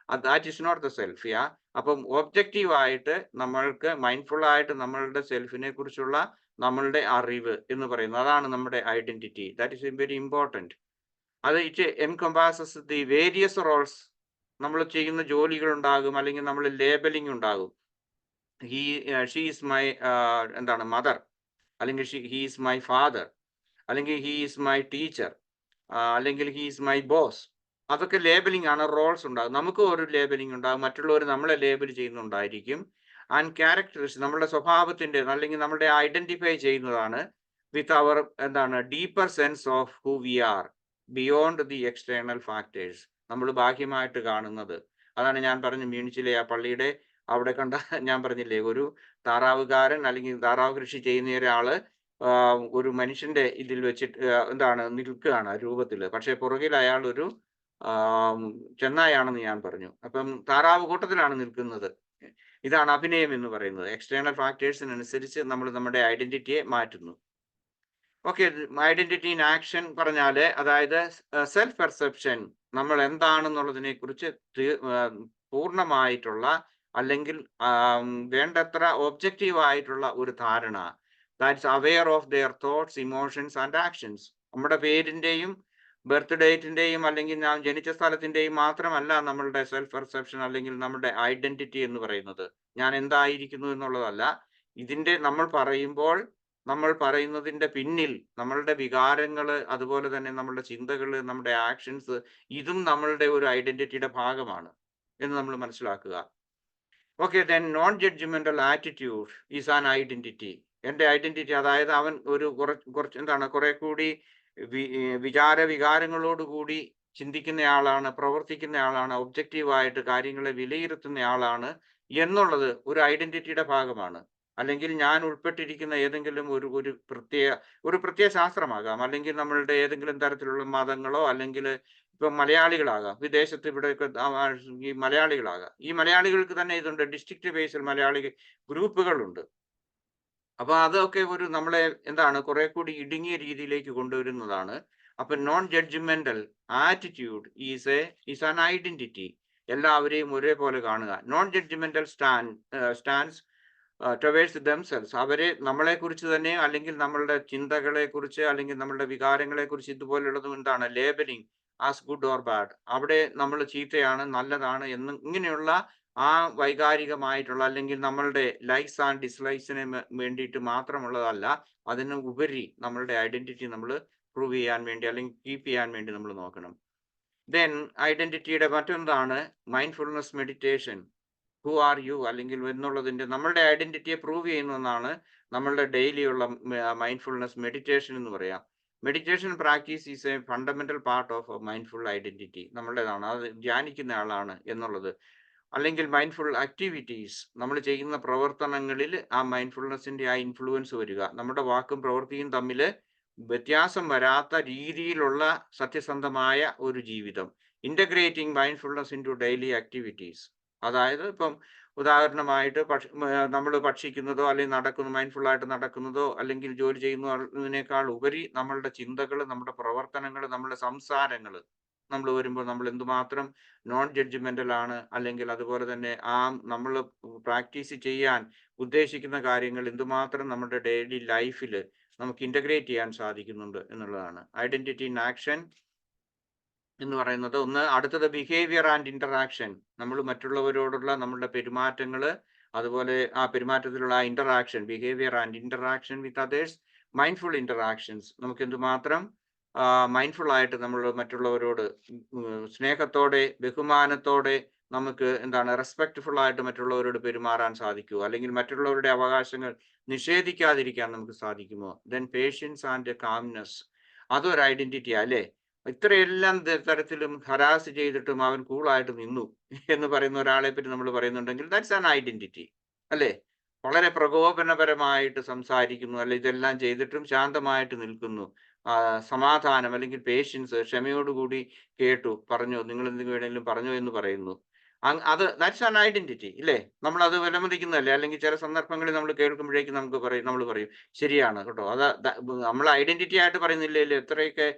That is not the self. Yeah, അപ്പം ഒബ്ജക്റ്റീവ് ആയിട്ട് നമ്മൾക്ക് മൈൻഡ്ഫുൾ ആയിട്ട് നമ്മളുടെ സെൽഫിനെ കുറിച്ചുള്ള നമ്മളുടെ അറിവ് എന്ന് പറയുന്നത്, അതാണ് നമ്മുടെ identity. That is very important. അത് it encompasses the various Rolls. നമ്മൾ ചെയ്യുന്ന ജോലികൾ ഉണ്ടാകും, അല്ലെങ്കിൽ നമ്മൾ ലേബലിംഗ് ഉണ്ടാകും. ഷീ ഈസ് മൈ എന്താണ് മദർ, അല്ലെങ്കിൽ ഹീ ഈസ് മൈ ഫാദർ, അല്ലെങ്കിൽ ഹീ ഈസ് മൈ ടീച്ചർ, അല്ലെങ്കിൽ ഹീ ഈസ് മൈ ബോസ്. അതൊക്കെ ലേബലിംഗ് ആണ്, റോൾസ് ഉണ്ടാകും. നമുക്ക് ഒരു ലേബലിംഗ് ഉണ്ടാകും, മറ്റുള്ളവർ നമ്മളെ ലേബൽ ചെയ്യുന്നുണ്ടായിരിക്കും. ആൻഡ് ക്യാരക്ടറിസ്റ്റ് നമ്മുടെ സ്വഭാവത്തിന്റെ അല്ലെങ്കിൽ നമ്മുടെ ഐഡന്റിഫൈ ചെയ്യുന്നതാണ് വിത്ത് അവർ എന്താണ് deeper sense of who we are beyond the external factors. നമ്മൾ ബാഹ്യമായിട്ട് കാണുന്നത്. അതാണ് ഞാൻ പറഞ്ഞു മ്യൂണിച്ചിലെ ആ പള്ളിയുടെ അവിടെ കണ്ട ഞാൻ പറഞ്ഞില്ലേ, ഒരു താറാവുകാരൻ അല്ലെങ്കിൽ താറാവ് കൃഷി ചെയ്യുന്ന ഒരാള് ഒരു മനുഷ്യന്റെ ഇതിൽ വെച്ചിട്ട് എന്താണ് നിൽക്കുകയാണ് രൂപത്തില്, പക്ഷെ പുറകിൽ അയാൾ ഒരു ചെന്നായാണെന്ന് ഞാൻ പറഞ്ഞു. അപ്പം താറാവ് കൂട്ടത്തിലാണ് നിൽക്കുന്നത്. ഇതാണ് അഭിനയം എന്ന് പറയുന്നത്. എക്സ്റ്റേണൽ ഫാക്ടേഴ്സിനനുസരിച്ച് നമ്മൾ നമ്മുടെ ഐഡന്റിറ്റിയെ മാറ്റുന്നു. ഓക്കെ, ഐഡന്റിറ്റി ഇൻ ആക്ഷൻ പറഞ്ഞാല് അതായത് സെൽഫ് പെർസെപ്ഷൻ, നമ്മൾ എന്താണെന്നുള്ളതിനെ കുറിച്ച് പൂർണ്ണമായിട്ടുള്ള അല്ലെങ്കിൽ വേണ്ടത്ര ഒബ്ജക്റ്റീവ് ആയിട്ടുള്ള ഒരു ധാരണ. That's aware of their thoughts, emotions and actions. നമ്മുടെ പേരിന്റെയും ബർത്ത് ഡേറ്റിന്റെയും അല്ലെങ്കിൽ ഞാൻ ജനിച്ച സ്ഥലത്തിന്റെയും മാത്രമല്ല നമ്മളുടെ സെൽഫ് പെർസെപ്ഷൻ അല്ലെങ്കിൽ നമ്മുടെ ഐഡന്റിറ്റി എന്ന് പറയുന്നത്. ഞാൻ എന്തായിരിക്കുന്നു എന്നുള്ളതല്ല. ഇതിന്റെ നമ്മൾ പറയുന്നതിന്റെ പിന്നിൽ നമ്മളുടെ വികാരങ്ങള്, അതുപോലെ തന്നെ നമ്മളുടെ ചിന്തകള്, നമ്മുടെ ആക്ഷൻസ്, ഇതും നമ്മളുടെ ഒരു ഐഡന്റിറ്റിയുടെ ഭാഗമാണ് എന്ന് നമ്മൾ മനസ്സിലാക്കുക. Okay, then non judgmental attitude is an identity. എന്റെ ഐഡന്റിറ്റി അതായത് അവൻ ഒരു കുറച്ച് എന്താണ് കുറെ കൂടി വികാരങ്ങളോടുകൂടി ചിന്തിക്കുന്നയാളാണ്, പ്രവർത്തിക്കുന്നയാളാണ്, ഒബ്ജക്റ്റീവായിട്ട് കാര്യങ്ങളെ വിലയിരുത്തുന്നയാളാണ് എന്നുള്ളത് ഒരു ഐഡന്റിറ്റിയുടെ ഭാഗമാണ്. അല്ലെങ്കിൽ ഞാൻ ഉൾപ്പെട്ടിരിക്കുന്ന ഏതെങ്കിലും ഒരു പ്രത്യയ ശാസ്ത്രമാകാം, അല്ലെങ്കിൽ നമ്മളുടെ ഏതെങ്കിലും തരത്തിലുള്ള മതങ്ങളോ, അല്ലെങ്കിൽ ഇപ്പം മലയാളികളാകാം, വിദേശത്ത് ഇവിടെയൊക്കെ ഈ മലയാളികളാകാം. ഈ മലയാളികൾക്ക് തന്നെ ഇതുണ്ട്, ഡിസ്ട്രിക്ട് ബേസിൽ മലയാളി ഗ്രൂപ്പുകളുണ്ട്. അപ്പൊ അതൊക്കെ ഒരു നമ്മളെ എന്താണ് കുറെ കൂടി ഇടുങ്ങിയ രീതിയിലേക്ക് കൊണ്ടുവരുന്നതാണ്. അപ്പൊ non judgmental attitude is an identity. എല്ലാവരെയും ഒരേപോലെ കാണുക. Non judgmental stance towards themselves. അവരെ നമ്മളെ കുറിച്ച് തന്നെ, അല്ലെങ്കിൽ നമ്മളുടെ ചിന്തകളെ കുറിച്ച്, അല്ലെങ്കിൽ നമ്മളുടെ വികാരങ്ങളെ കുറിച്ച് ഇതുപോലുള്ളതും എന്താണ് labelling as good or bad. അവിടെ നമ്മൾ ചീത്തയാണ്, നല്ലതാണ് എന്ന് ഇങ്ങനെയുള്ള ആ വൈകാരികമായിട്ടുള്ള അല്ലെങ്കിൽ നമ്മളുടെ ലൈക്സ് ആൻഡ് ഡിസ്ലൈക്സിന് വേണ്ടിയിട്ട് മാത്രമുള്ളതല്ല, അതിന് ഉപരി നമ്മളുടെ ഐഡന്റിറ്റി നമ്മൾ പ്രൂവ് ചെയ്യാൻ വേണ്ടി അല്ലെങ്കിൽ കീപ്പ് ചെയ്യാൻ വേണ്ടി നമ്മൾ നോക്കണം. ദെൻ ഐഡന്റിറ്റിയുടെ മറ്റൊന്നാണ് mindfulness meditation. Who are you അല്ലെങ്കിൽ എന്നുള്ളതിന്റെ നമ്മളുടെ ഐഡന്റിറ്റിയെ പ്രൂവ് ചെയ്യുന്നതാണ് നമ്മളുടെ ഡെയിലി ഉള്ള മൈൻഡ്ഫുൾനെസ് മെഡിറ്റേഷൻ എന്ന് പറയാം. Meditation practice is a fundamental part of mindful identity. നമ്മളുടേതാണ്, അത് ധ്യാനിക്കുന്ന ആളാണ് എന്നുള്ളത്. അല്ലെങ്കിൽ മൈൻഡ്ഫുൾ ആക്ടിവിറ്റീസ്, നമ്മൾ ചെയ്യുന്ന പ്രവർത്തനങ്ങളിൽ ആ മൈൻഡ്ഫുൾനെസിന്റെ ആ ഇൻഫ്ലുവൻസ് വരിക. നമ്മുടെ വാക്കും പ്രവൃത്തിയും തമ്മിൽ വ്യത്യാസം വരാത്ത രീതിയിലുള്ള സത്യസന്ധമായ ഒരു ജീവിതം. Integrating mindfulness into daily activities. അതായത് ഇപ്പം ഉദാഹരണമായിട്ട് നമ്മൾ ഭക്ഷിക്കുന്നതോ അല്ലെങ്കിൽ മൈൻഡ്ഫുൾ ആയിട്ട് നടക്കുന്നതോ അല്ലെങ്കിൽ ജോലി ചെയ്യുന്നതിനേക്കാൾ ഉപരി നമ്മളുടെ ചിന്തകൾ, നമ്മുടെ പ്രവർത്തനങ്ങൾ, നമ്മുടെ സംസാരങ്ങൾ നമ്മൾ വരുമ്പോൾ നമ്മൾ എന്തുമാത്രം നോൺ ജഡ്ജ്മെന്റൽ ആണ്, അല്ലെങ്കിൽ അതുപോലെ തന്നെ നമ്മൾ പ്രാക്ടീസ് ചെയ്യാൻ ഉദ്ദേശിക്കുന്ന കാര്യങ്ങൾ എന്തുമാത്രം നമ്മുടെ ഡെയിലി ലൈഫിൽ നമുക്ക് ഇന്റഗ്രേറ്റ് ചെയ്യാൻ സാധിക്കുന്നുണ്ട് എന്നുള്ളതാണ് ഐഡന്റിറ്റി ഇൻ ആക്ഷൻ എന്ന് പറയുന്നത്. അടുത്തത് ബിഹേവിയർ ആൻഡ് ഇന്ററാക്ഷൻ. നമ്മൾ മറ്റുള്ളവരോടുള്ള നമ്മളുടെ പെരുമാറ്റങ്ങൾ, അതുപോലെ ആ പെരുമാറ്റത്തിലുള്ള interaction, behaviour and interaction with others. Mindful interactions, നമുക്ക് എന്തുമാത്രം മൈൻഡ്ഫുൾ ആയിട്ട് നമ്മൾ മറ്റുള്ളവരോട് സ്നേഹത്തോടെ ബഹുമാനത്തോടെ നമുക്ക് എന്താണ് റെസ്പെക്ട്ഫുൾ ആയിട്ട് മറ്റുള്ളവരോട് പെരുമാറാൻ സാധിക്കുമോ, അല്ലെങ്കിൽ മറ്റുള്ളവരുടെ അവകാശങ്ങൾ നിഷേധിക്കാതിരിക്കാൻ നമുക്ക് സാധിക്കുമോ? ദെൻ പേഷ്യൻസ് ആൻഡ് കാംനെസ്, അതൊരു ഐഡന്റിറ്റി അല്ലേ? ഇത്രയെല്ലാം തരത്തിലും ഹരാസ് ചെയ്തിട്ടും അവൻ കൂളായിട്ട് നിന്നു എന്ന് പറയുന്ന ഒരാളെ പറ്റി നമ്മൾ പറയുന്നുണ്ടെങ്കിൽ ദാറ്റ്സ് ആൻ ഐഡന്റിറ്റി അല്ലേ? വളരെ പ്രകോപനപരമായിട്ട് സംസാരിക്കുന്നു, അല്ലെ ഇതെല്ലാം ചെയ്തിട്ടും ശാന്തമായിട്ട് നിൽക്കുന്നു, സമാധാനം അല്ലെങ്കിൽ പേഷ്യൻസ്, ക്ഷമയോടുകൂടി കേട്ടു, പറഞ്ഞു, നിങ്ങൾ എന്തെങ്കിലും വേണമെങ്കിലും പറഞ്ഞു എന്ന് പറയുന്നു. അത് ദാറ്റ്സ് ആൻ ഐഡന്റിറ്റി ഇല്ലേ? നമ്മൾ അത് വിലമതിക്കുന്നതല്ലേ? അല്ലെങ്കിൽ ചില സന്ദർഭങ്ങളിൽ നമ്മൾ കേൾക്കുമ്പോഴേക്കും നമ്മൾ പറയും ശരിയാണ് കേട്ടോ, നമ്മൾ ഐഡന്റിറ്റി ആയിട്ട് പറയുന്നില്ലല്ലോ. എത്രയൊക്കെ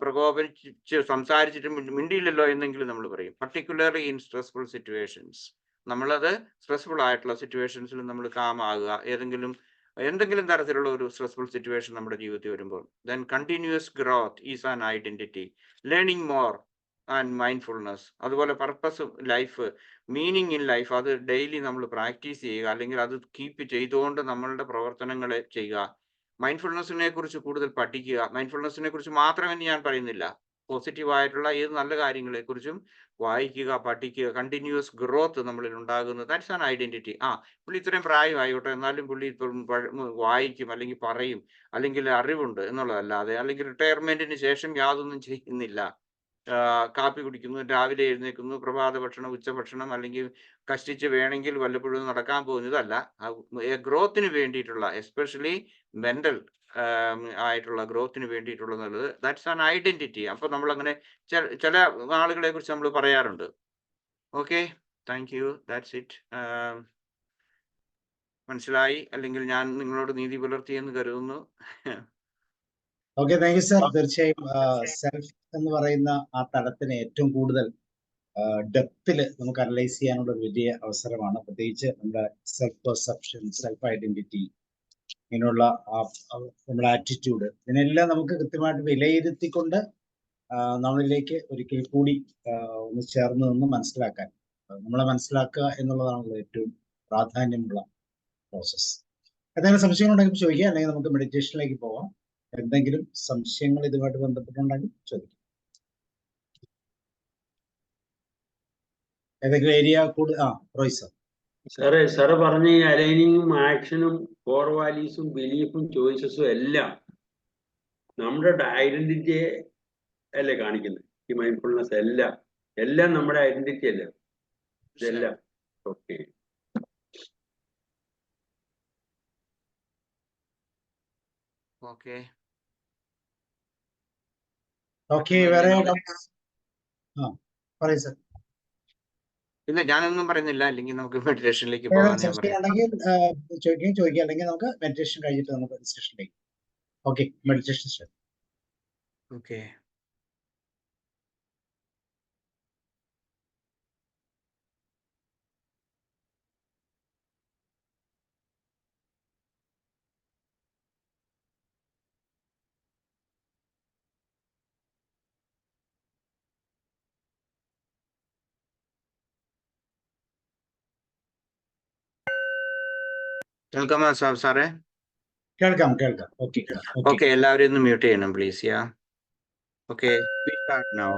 പ്രകോപിച്ച് സംസാരിച്ചിട്ടും മിണ്ടിയില്ലല്ലോ എന്നെങ്കിലും നമ്മൾ പറയും. പർട്ടിക്കുലർലി ഇൻ സ്ട്രെസ്ഫുൾ സിറ്റുവേഷൻസ്, നമ്മളത് സ്ട്രെസ്ഫുൾ ആയിട്ടുള്ള സിറ്റുവേഷൻസിൽ നമ്മൾ കാം ആകുക, എന്തെങ്കിലും തരത്തിലുള്ള ഒരു സ്ട്രെസ്ഫുൾ സിറ്റുവേഷൻ നമ്മുടെ ജീവിതത്തിൽ വരുമ്പോൾ. Then continuous growth is an identity, learning more and mindfulness. അതുപോലെ purpose life, meaning in life, അത് ഡെയിലി നമ്മൾ പ്രാക്ടീസ് ചെയ്യുക, അല്ലെങ്കിൽ അത് കീപ്പ് ചെയ്തുകൊണ്ട് നമ്മളുടെ പ്രവർത്തനങ്ങളെ ചെയ്യുക. മൈൻഡ്ഫുൾനെസ്സിനെ കുറിച്ച് കൂടുതൽ പഠിക്കുക. മൈൻഡ്ഫുൾനെസ്സിനെ കുറിച്ച് മാത്രമെന്ന് ഞാൻ പറയുന്നില്ല, പോസിറ്റീവായിട്ടുള്ള ഏത് നല്ല കാര്യങ്ങളെക്കുറിച്ചും വായിക്കുക, പഠിക്കുക. കണ്ടിന്യൂസ് ഗ്രോത്ത് നമ്മളിൽ ഉണ്ടാകുന്നത്, ദാറ്റ്സ് ആൻ ഐഡന്റിറ്റി. പുള്ളി ഇത്രയും പ്രായമായിക്കോട്ടെ, എന്നാലും പുള്ളി ഇപ്പം വായിക്കും, അല്ലെങ്കിൽ പറയും, അല്ലെങ്കിൽ അറിവുണ്ട് എന്നുള്ളതല്ലാതെ, അല്ലെങ്കിൽ റിട്ടയർമെന്റിന് ശേഷം യാതൊന്നും ചെയ്യുന്നില്ല. കാപ്പി കുടിക്കുന്നു, രാവിലെ എഴുന്നേൽക്കുന്നു, പ്രഭാത ഭക്ഷണം, ഉച്ചഭക്ഷണം, അല്ലെങ്കിൽ കഷ്ടിച്ച് വേണമെങ്കിൽ വല്ലപ്പോഴും നടക്കാൻ പോകുന്നതല്ല. ഗ്രോത്തിന് വേണ്ടിയിട്ടുള്ള, എസ്പെഷ്യലി മെന്റൽ ആയിട്ടുള്ള ഗ്രോത്തിന് വേണ്ടിയിട്ടുള്ളത്, ദാറ്റ്സ് ആൻ ഐഡന്റിറ്റി. അപ്പൊ നമ്മൾ അങ്ങനെ ചില ആളുകളെ കുറിച്ച് നമ്മൾ പറയാറുണ്ട്. Okay, thank you, that's it. മനസ്സിലായി, അല്ലെങ്കിൽ ഞാൻ നിങ്ങളോട് നീതി പുലർത്തിയെന്ന് കരുതുന്നു. Okay, thank you sir. തീർച്ചയായും സെൽഫ് എന്ന് പറയുന്ന ആ തലത്തിന് ഏറ്റവും കൂടുതൽ ഡെപ്തില് നമുക്ക് അനലൈസ് ചെയ്യാനുള്ള ഒരു വലിയ അവസരമാണ്. പ്രത്യേകിച്ച് നമ്മുടെ സെൽഫ് പെർസെപ്ഷൻ, സെൽഫ് ഐഡന്റിറ്റി, ഇങ്ങനെയുള്ള നമ്മുടെ ആറ്റിറ്റ്യൂഡ്, ഇതിനെല്ലാം നമുക്ക് കൃത്യമായിട്ട് വിലയിരുത്തിക്കൊണ്ട് നമ്മളിലേക്ക് ഒരിക്കൽ കൂടി ഒന്ന് ചേർന്ന് നിന്ന് മനസ്സിലാക്കാൻ, നമ്മളെ മനസ്സിലാക്കുക എന്നുള്ളതാണല്ലോ ഏറ്റവും പ്രാധാന്യമുള്ള പ്രോസസ്. എന്തെങ്കിലും സംശയങ്ങളുണ്ടെങ്കിൽ ചോദിക്കുക, അല്ലെങ്കിൽ നമുക്ക് മെഡിറ്റേഷനിലേക്ക് പോവാം. എന്തെങ്കിലും സംശയങ്ങൾ ഇതുമായിട്ട് ബന്ധപ്പെട്ടുണ്ടെങ്കിൽ ചോദിക്കാം. ഏതെങ്കിലും ഏരിയ റോയ് സർ. സാറ് പറഞ്ഞ ഈ അലൈനിങ്ങും ആക്ഷനും കോർ വാല്യൂസും ബിലീഫും ചോയ്സസും എല്ലാം നമ്മുടെ ഐഡന്റിറ്റിയെ അല്ലേ കാണിക്കുന്നത്? ഈ മൈൻഡ്ഫുൾനെസ് എല്ലാം നമ്മുടെ ഐഡന്റിറ്റി അല്ലേ ഇതെല്ലാം? Okay, okay, okay. വേറെ പറയൂ സർ. ഇല്ല, ഞാനൊന്നും പറയുന്നില്ല, അല്ലെങ്കിൽ നമുക്ക് മെഡിറ്റേഷനിലേക്ക് പോകാൻ ഞാൻ പറയാം. ഉണ്ടെങ്കിൽ ചോദിക്കുക, അല്ലെങ്കിൽ നമുക്ക് മെഡിറ്റേഷൻ കഴിഞ്ഞിട്ട് നമുക്ക് ഡിസ്കഷനിലേക്ക്. Okay, meditation start. ഓക്കെ, കേൾക്കാമോ സാറേ? കേൾക്കാം. ഓക്കെ. ഓക്കെ, എല്ലാവരും ഒന്ന് മ്യൂട്ട് ചെയ്യണം please. Yeah, okay, we start now.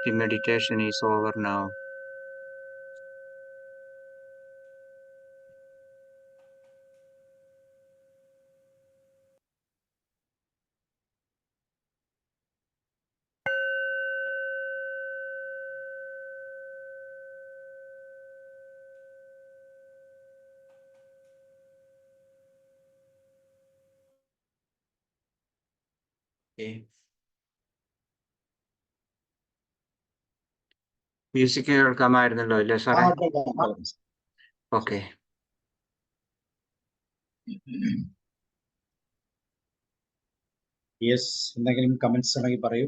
The meditation is over now. Okay. Music കേൾക്കാമായിരുന്നല്ലോ അല്ലേ സാറേ? ഓക്കെ. യെസ്, എന്തെങ്കിലും കമന്റ്സ് ഉണ്ടെങ്കിൽ പറയൂ.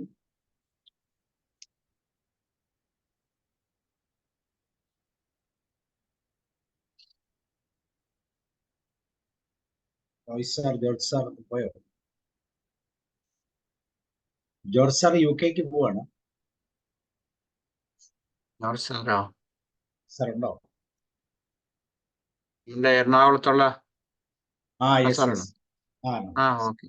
ജോർജ് സാർ പോയോ? ജോർജ് സാർ UK പോവാണ്. സാർ ഉണ്ടോ? എറണാകുളത്തുള്ള യെസ്. ഓക്കെ.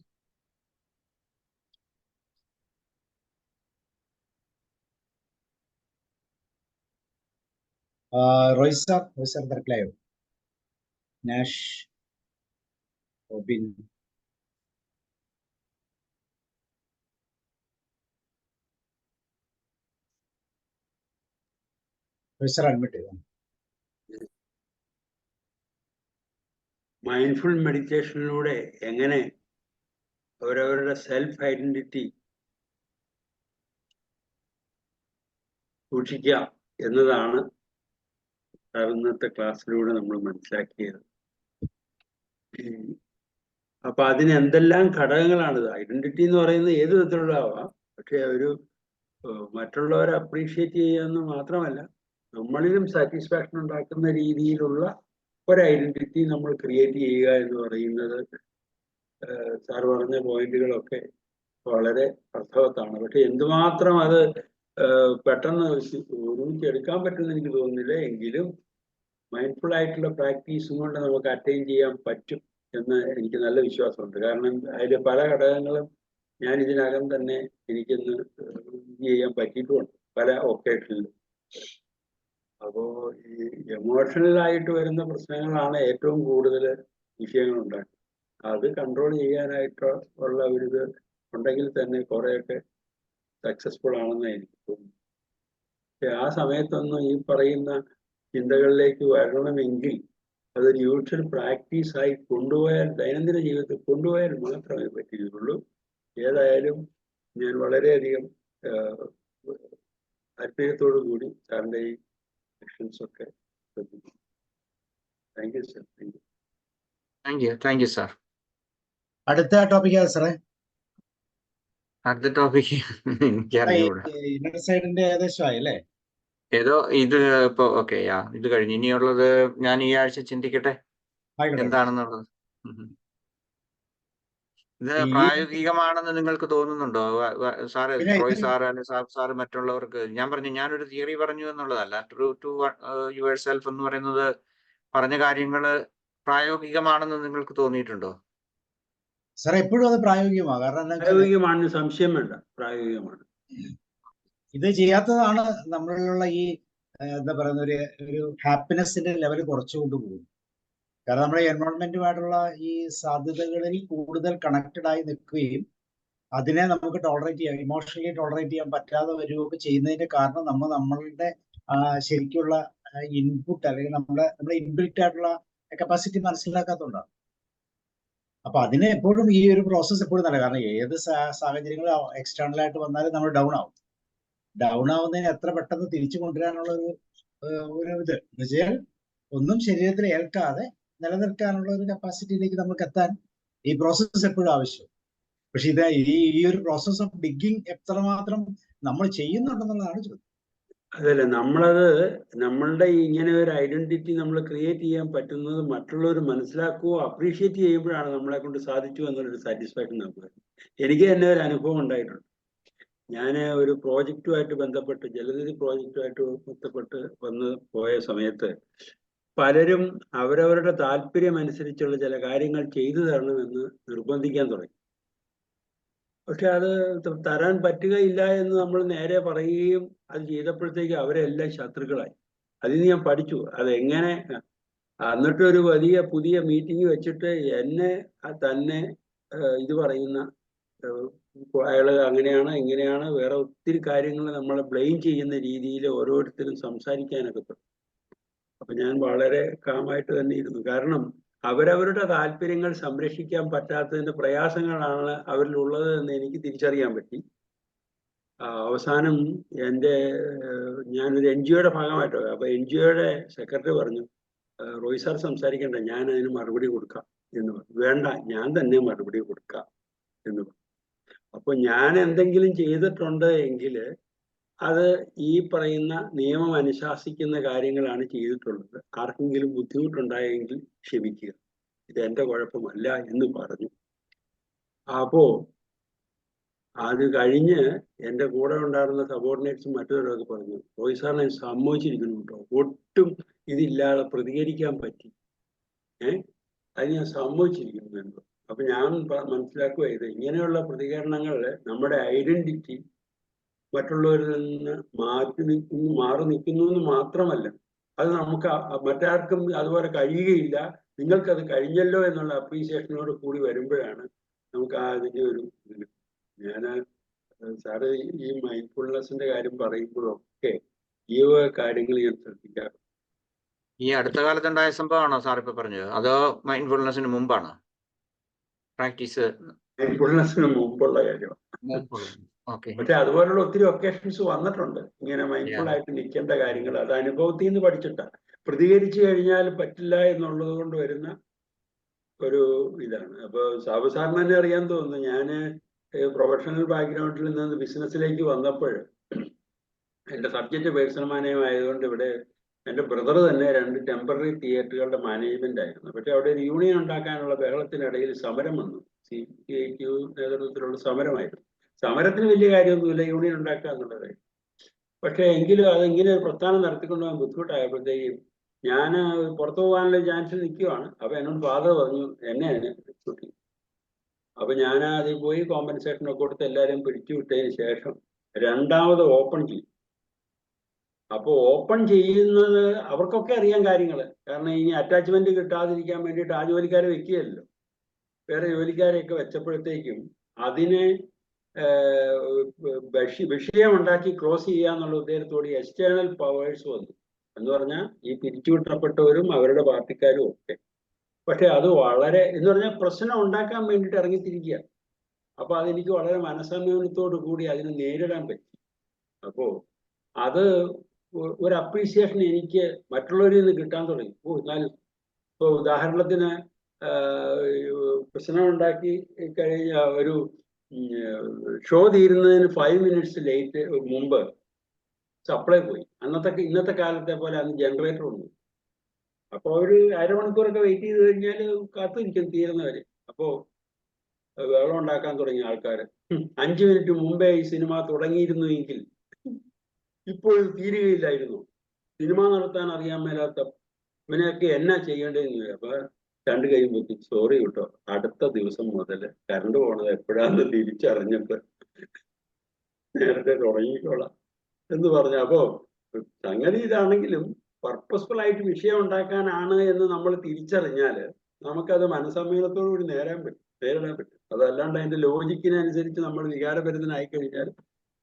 റോയ് സാർ തിരക്കിലായോ? Nash, Obin, Roy sir admit ചെയ്തു. മൈൻഡ്ഫുൾ മെഡിറ്റേഷനിലൂടെ എങ്ങനെ അവരവരുടെ സെൽഫ് ഐഡന്റിറ്റി സൂക്ഷിക്കാം എന്നതാണ് ഇന്നത്തെ ക്ലാസ്സിലൂടെ നമ്മൾ മനസ്സിലാക്കിയത്. അപ്പൊ അതിന് എന്തെല്ലാം ഘടകങ്ങളാണിത്? ഐഡന്റിറ്റി എന്ന് പറയുന്നത് ഏത് വിധത്തിലുള്ളതാവാം, പക്ഷെ ഒരു മറ്റുള്ളവരെ അപ്രീഷിയേറ്റ് ചെയ്യാന്ന് മാത്രമല്ല, നമ്മളിലും സാറ്റിസ്ഫാക്ഷൻ ഉണ്ടാക്കുന്ന രീതിയിലുള്ള ഒരു ഐഡന്റിറ്റി നമ്മൾ ക്രിയേറ്റ് ചെയ്യുക എന്ന് പറയുന്നത് സാർ പറഞ്ഞ പോയിന്റുകളൊക്കെ വളരെ അർത്ഥവത്താണ്. പക്ഷെ എന്തുമാത്രം അത് പെട്ടെന്ന് ഒരുമിച്ചെടുക്കാൻ പറ്റുമെന്ന് എനിക്ക് തോന്നുന്നില്ല. എങ്കിലും മൈൻഡ്ഫുൾ ആയിട്ടുള്ള പ്രാക്ടീസും കൊണ്ട് നമുക്ക് അറ്റൈൻ ചെയ്യാൻ പറ്റും എന്ന് എനിക്ക് നല്ല വിശ്വാസമുണ്ട്. കാരണം അതിലെ പല ഘടകങ്ങളും ഞാൻ ഇതിനകം തന്നെ എനിക്കൊന്ന് ചെയ്യാൻ പറ്റിയിട്ടുമുണ്ട് പല ഒക്കേഷനിലും. അപ്പോൾ ഈ എമോഷണലായിട്ട് വരുന്ന പ്രശ്നങ്ങളാണ് ഏറ്റവും കൂടുതൽ വിഷയങ്ങൾ ഉണ്ടാക്കുന്നത്. അത് കൺട്രോൾ ചെയ്യാനായിട്ട് ഉള്ള ഒരു ഇത് ഉണ്ടെങ്കിൽ തന്നെ കുറേയൊക്കെ സക്സസ്ഫുൾ ആണെന്ന് എനിക്ക് തോന്നുന്നു. പക്ഷെ ആ സമയത്തൊന്നും ഈ പറയുന്ന ചിന്തകളിലേക്ക് വരണമെങ്കിൽ അതൊരു യൂഷ്വൽ പ്രാക്ടീസായി കൊണ്ടുപോയാൽ, ദൈനംദിന ജീവിതത്തിൽ കൊണ്ടുപോയാൽ മാത്രമേ പറ്റുകയുള്ളൂ. ഏതായാലും ഞാൻ വളരെയധികം താല്പര്യത്തോടു കൂടി സാറിൻ്റെ ഈ സെക്ഷൻസ് ഒക്കെ ശ്രദ്ധിക്കും. Thank you sir. Thank you sir. അടുത്ത ടോപ്പിക് സാറേ? അടുത്ത ടോപ്പിക് എനിക്കറിഞ്ഞൂടാ. ഇന്നർ സൈഡിന്റെ ഏകദേശമായി അല്ലേ? ഏതോ ഇത് ഇപ്പൊ ഓക്കെ. ഇത് കഴിഞ്ഞു. ഇനിയുള്ളത് ഞാൻ ഈ ആഴ്ച ചിന്തിക്കട്ടെ എന്താണെന്നുള്ളത്. ഇത് പ്രായോഗികമാണെന്ന് നിങ്ങൾക്ക് തോന്നുന്നുണ്ടോ സാറ്? റോയ് സാർ അല്ലെ സാറ് മറ്റുള്ളവർക്ക് ഞാൻ പറഞ്ഞു, ഞാനൊരു തിയറി പറഞ്ഞു എന്നുള്ളതല്ല. ട്രൂ ടു യുവർ സെൽഫ് എന്ന് പറയുന്നത് പറഞ്ഞ കാര്യങ്ങള് പ്രായോഗികമാണെന്ന് നിങ്ങൾക്ക് തോന്നിയിട്ടുണ്ടോ? സാർ എപ്പോഴും അത് പ്രായോഗികമാണ്. കാരണം പ്രായോഗികമാണെന്ന് സംശയം വേണ്ട, പ്രായോഗികമാണ്. ഇത് ചെയ്യാത്തതാണ് നമ്മളിലുള്ള ഈ എന്താ പറയുന്ന ഒരു ഹാപ്പിനെസിന്റെ ലെവൽ കുറച്ചു കൊണ്ടുപോകും. കാരണം നമ്മുടെ എൻവയോൺമെന്റുമായിട്ടുള്ള ഈ സാധ്യതകളിൽ കൂടുതൽ കണക്റ്റഡ് ആയി നിൽക്കുകയും അതിനെ നമുക്ക് ടോളറേറ്റ് ചെയ്യാം, ഇമോഷണലി ടോളറേറ്റ് ചെയ്യാൻ പറ്റാതെ വരികയൊക്കെ ചെയ്യുന്നതിന്റെ കാരണം നമ്മളുടെ ശരിക്കുള്ള ഇൻപുട്ട് അല്ലെങ്കിൽ നമ്മുടെ ഇൻബിൽറ്റ് ആയിട്ടുള്ള കപ്പാസിറ്റി മനസ്സിലാക്കാത്തതുകൊണ്ടാണ്. അപ്പൊ അതിന് എപ്പോഴും ഈ ഒരു പ്രോസസ്സ് എപ്പോഴും നല്ല, കാരണം ഏത് സാഹചര്യങ്ങളും എക്സ്റ്റേണൽ ആയിട്ട് വന്നാലും നമ്മൾ ഡൗൺ ആവുന്നതിന് എത്ര പെട്ടെന്ന് തിരിച്ചു കൊണ്ടുവരാനുള്ള ഒരു ഇത് എന്ന് വെച്ചാൽ ഒന്നും ശരീരത്തിൽ ഏൽക്കാതെ നിലനിൽക്കാനുള്ള ഒരു കപ്പാസിറ്റിയിലേക്ക് നമുക്ക് എത്താൻ ഈ പ്രോസസ്സ് എപ്പോഴും ആവശ്യം. പക്ഷെ ഇത് ഈ ഒരു പ്രോസസ് ഓഫ് ഡിഗിങ് എത്രമാത്രം നമ്മൾ ചെയ്യുന്നുണ്ടെന്നുള്ളതാണ് ചോദ്യം. അതല്ല, നമ്മളുടെ ഇങ്ങനെ ഒരു ഐഡന്റിറ്റി നമ്മൾ ക്രിയേറ്റ് ചെയ്യാൻ പറ്റുന്നത് മറ്റുള്ളവർ മനസ്സിലാക്കുകയോ അപ്രീഷിയേറ്റ് ചെയ്യുമ്പോഴാണ് നമ്മളെ കൊണ്ട് സാധിച്ചു എന്നുള്ളൊരു സാറ്റിസ്ഫാക്ഷൻ നമുക്ക്. എനിക്ക് തന്നെ ഒരു അനുഭവം ഉണ്ടായിട്ടുണ്ട്. ഞാൻ ഒരു പ്രോജക്റ്റുമായിട്ട് ബന്ധപ്പെട്ട്, ജലനിധി പ്രോജക്റ്റുമായിട്ട് ബന്ധപ്പെട്ട് പോയ സമയത്ത് പലരും അവരവരുടെ താല്പര്യം അനുസരിച്ചുള്ള ചില കാര്യങ്ങൾ ചെയ്തു തരണമെന്ന് നിർബന്ധിക്കാൻ തുടങ്ങി. പക്ഷെ അത് തരാൻ പറ്റുകയില്ല എന്ന് നമ്മൾ നേരെ പറയുകയും അത് ചെയ്തപ്പോഴത്തേക്ക് അവരെല്ലാം ശത്രുക്കളായി. അതിന് ഞാൻ പഠിച്ചു അതെങ്ങനെ. എന്നിട്ട് ഒരു വലിയ പുതിയ മീറ്റിംഗ് വെച്ചിട്ട് എന്നെ തന്നെ ഇത് പറയുന്ന അയാള് അങ്ങനെയാണ് ഇങ്ങനെയാണ് വേറെ ഒത്തിരി കാര്യങ്ങൾ നമ്മളെ ബ്ലെയിം ചെയ്യുന്ന രീതിയിൽ ഓരോരുത്തരും സംസാരിക്കാനൊക്കെ തുടങ്ങി. അപ്പൊ ഞാൻ വളരെ കാമായിട്ട് തന്നെ ഇരുന്നു. കാരണം അവരവരുടെ താല്പര്യങ്ങൾ സംരക്ഷിക്കാൻ പറ്റാത്തതിന്റെ പ്രയാസങ്ങളാണ് അവരിലുള്ളത് എന്ന് എനിക്ക് തിരിച്ചറിയാൻ പറ്റി. അവസാനം ഞാനൊരു NGOയുടെ ഭാഗമായിട്ടോ, അപ്പൊ NGOയുടെ സെക്രട്ടറി പറഞ്ഞു, റോയ് സാർ സംസാരിക്കണ്ട, ഞാൻ അതിന് മറുപടി കൊടുക്കാം എന്ന് പറഞ്ഞു. വേണ്ട, ഞാൻ തന്നെ മറുപടി കൊടുക്കാം എന്ന് പറഞ്ഞു. അപ്പൊ ഞാൻ എന്തെങ്കിലും ചെയ്തിട്ടുണ്ട് എങ്കിൽ അത് ഈ പറയുന്ന നിയമം അനുശാസിക്കുന്ന കാര്യങ്ങളാണ് ചെയ്തിട്ടുള്ളത്. ആർക്കെങ്കിലും ബുദ്ധിമുട്ടുണ്ടായെങ്കിൽ ക്ഷമിക്കുക, ഇത് എന്റെ കുഴപ്പമല്ല എന്ന് പറഞ്ഞു. അപ്പോ അത് കഴിഞ്ഞ് എൻ്റെ കൂടെ ഉണ്ടായിരുന്ന സബോർഡിനേറ്റ്സും മറ്റവരൊക്കെ പറഞ്ഞു, റോയ് സാറിനെ സമ്മതിച്ചിരിക്കുന്നു കേട്ടോ, ഒട്ടും ഇതില്ലാതെ പ്രതികരിക്കാൻ പറ്റി, അത് ഞാൻ സമ്മതിച്ചിരിക്കുന്നു എന്ന്. അപ്പൊ ഞാൻ മനസ്സിലാക്കുക, ഇത് ഇങ്ങനെയുള്ള പ്രതികരണങ്ങൾ നമ്മുടെ ഐഡന്റിറ്റി മറ്റുള്ളവരിൽ നിന്ന് മാറി നിൽക്കുന്നു എന്ന് മാത്രമല്ല, അത് നമുക്ക് മറ്റാർക്കും അതുപോലെ കഴിയുകയില്ല, നിങ്ങൾക്കത് കഴിഞ്ഞല്ലോ എന്നുള്ള അപ്രീസിയേഷനോട് കൂടി വരുമ്പോഴാണ് നമുക്ക് അതിൻ്റെ ഒരു ഇത്. ഞാൻ സാറ് ഈ മൈൻഡ്ഫുൾനെസിന്റെ കാര്യം പറയുമ്പോഴൊക്കെ ഈ കാര്യങ്ങൾ ഞാൻ ശ്രദ്ധിക്കാറ്. ഈ അടുത്ത കാലത്തുണ്ടായ സംഭവമാണോ സാർ ഇപ്പൊ പറഞ്ഞത്, അതോ മൈൻഡ്ഫുൾനെസിന് മുമ്പാണോ പ്രാക്ടീസ്? മൈൻഡ്ഫുൾനെസിന് മുമ്പുള്ള കാര്യമാണ്. പക്ഷെ അതുപോലുള്ള ഒത്തിരി ഒക്കേഷൻസ് വന്നിട്ടുണ്ട് ഇങ്ങനെ മൈൻഡ്ഫുൾ ആയിട്ട് നിൽക്കേണ്ട കാര്യങ്ങൾ. അത് അനുഭവത്തിൽ നിന്ന് പഠിച്ചിട്ടാണ്. പ്രതികരിച്ചു കഴിഞ്ഞാൽ പറ്റില്ല എന്നുള്ളത് കൊണ്ട് വരുന്ന ഒരു ഇതാണ്. അപ്പൊ സാബു സാറിന് തന്നെ അറിയാൻ തോന്നുന്നു, ഞാൻ പ്രൊഫഷണൽ ബാക്ക്ഗ്രൗണ്ടിൽ നിന്ന് ബിസിനസ്സിലേക്ക് വന്നപ്പോൾ എൻ്റെ സബ്ജക്റ്റ് പേഴ്സണൽ മാനേജ്മെന്റ് ആയതുകൊണ്ട് ഇവിടെ എൻ്റെ ബ്രദർ തന്നെ 2 ടെമ്പററി തിയേറ്ററുകളുടെ മാനേജ്മെന്റ് ആയിരുന്നു. പക്ഷെ അവിടെ ഒരു യൂണിയൻ ഉണ്ടാക്കാനുള്ള ബഹളത്തിനിടയിൽ സമരം വന്നു. CPIQ നേതൃത്വത്തിലുള്ള സമരമായിരുന്നു. സമരത്തിന് വലിയ കാര്യമൊന്നുമില്ല, യൂണിയൻ ഉണ്ടാക്കുക എന്നുള്ളത്. പക്ഷെ എങ്കിലും അതിങ്ങനെ ഒരു പ്രസ്ഥാനം നടത്തിക്കൊണ്ടുപോകാൻ ബുദ്ധിമുട്ടായപ്പോഴത്തേക്കും ഞാൻ പുറത്തു പോകാനുള്ള ചാൻസിൽ നിൽക്കുവാണ്. അപ്പൊ എന്നോട് ഫാദർ പറഞ്ഞു എന്നെ റിക്രൂട്ട്. അപ്പൊ ഞാൻ അതിൽ പോയി കോമ്പൻസേഷനൊക്കെ കൊടുത്ത് എല്ലാവരെയും പിടിച്ചു വിട്ടതിന് ശേഷം രണ്ടാമത് ഓപ്പൺ ചെയ്യും. അപ്പൊ ഓപ്പൺ ചെയ്യുന്നത് അവർക്കൊക്കെ അറിയാൻ കാര്യങ്ങൾ. കാരണം ഇനി അറ്റാച്ച്മെന്റ് കിട്ടാതിരിക്കാൻ വേണ്ടിയിട്ട് ആ ജോലിക്കാരെ വെക്കുകയല്ലോ, വേറെ ജോലിക്കാരെയൊക്കെ വെച്ചപ്പോഴത്തേക്കും അതിനെ വിഷയം ഉണ്ടാക്കി ക്ലോസ് ചെയ്യാന്നുള്ള ഉദ്ദേശത്തോടെ എക്സ്റ്റേണൽ പവേഴ്സ് വന്നു. എന്ന് പറഞ്ഞാൽ ഈ പിരിച്ചുവിട്ടപ്പെട്ടവരും അവരുടെ പാർട്ടിക്കാരും ഒക്കെ. പക്ഷെ അത് വളരെ എന്ന് പറഞ്ഞാൽ പ്രശ്നം ഉണ്ടാക്കാൻ വേണ്ടിയിട്ട് ഇറങ്ങിത്തിരിക്കുക. അപ്പൊ അതെനിക്ക് വളരെ മനസ്സംയമനത്തോടു കൂടി അതിനെ നേരിടാൻ പറ്റി. അപ്പോ അത് ഒരു അപ്രീസിയേഷൻ എനിക്ക് മറ്റുള്ളവരിൽ നിന്ന് കിട്ടാൻ തുടങ്ങി. എന്നാൽ ഇപ്പൊ ഉദാഹരണത്തിന് പ്രശ്നം ഉണ്ടാക്കി കഴിഞ്ഞ ഒരു ഷോ തീരുന്നതിന് 5 minutes ലേറ്റ് മുമ്പ് സപ്ലൈ പോയി. ഇന്നത്തെ കാലത്തെ പോലെ അന്ന് ജനറേറ്റർ ഉണ്ട്. അപ്പൊ ഒരു അരമണിക്കൂറൊക്കെ വെയിറ്റ് ചെയ്ത് കഴിഞ്ഞാൽ കാത്തിരിക്കും തീരുന്നവര്. അപ്പോ വെള്ളം ഉണ്ടാക്കാൻ തുടങ്ങിയ ആൾക്കാർ 5 minute മുമ്പേ ഈ സിനിമ തുടങ്ങിയിരുന്നു എങ്കിൽ ഇപ്പോൾ തീരുകയില്ലായിരുന്നു. സിനിമ നടത്താൻ അറിയാൻ മേലാത്ത ഇവനെയൊക്കെ എന്നാ ചെയ്യേണ്ടതെന്ന്. അപ്പൊ 2 കൈ പൊത്തി, സോറി കേട്ടോ, അടുത്ത ദിവസം മുതൽ കറണ്ട് പോണത് എപ്പോഴാന്ന് തിരിച്ചറിഞ്ഞിട്ട് നേരത്തെ തുടങ്ങിക്കോളാം എന്ന് പറഞ്ഞു. അപ്പോ സംഗതി ഇതാണെങ്കിലും പർപ്പസ്ഫുൾ ആയിട്ട് വിഷയം ഉണ്ടാക്കാനാണ് എന്ന് നമ്മൾ തിരിച്ചറിഞ്ഞാല് നമുക്കത് മനസ്സമ്മേളനത്തോടു കൂടി നേരിടാൻ പറ്റും. അതല്ലാണ്ട് അതിന്റെ ലോജിക്കിനനുസരിച്ച് നമ്മൾ വികാരഭരിതനായി കഴിഞ്ഞാൽ.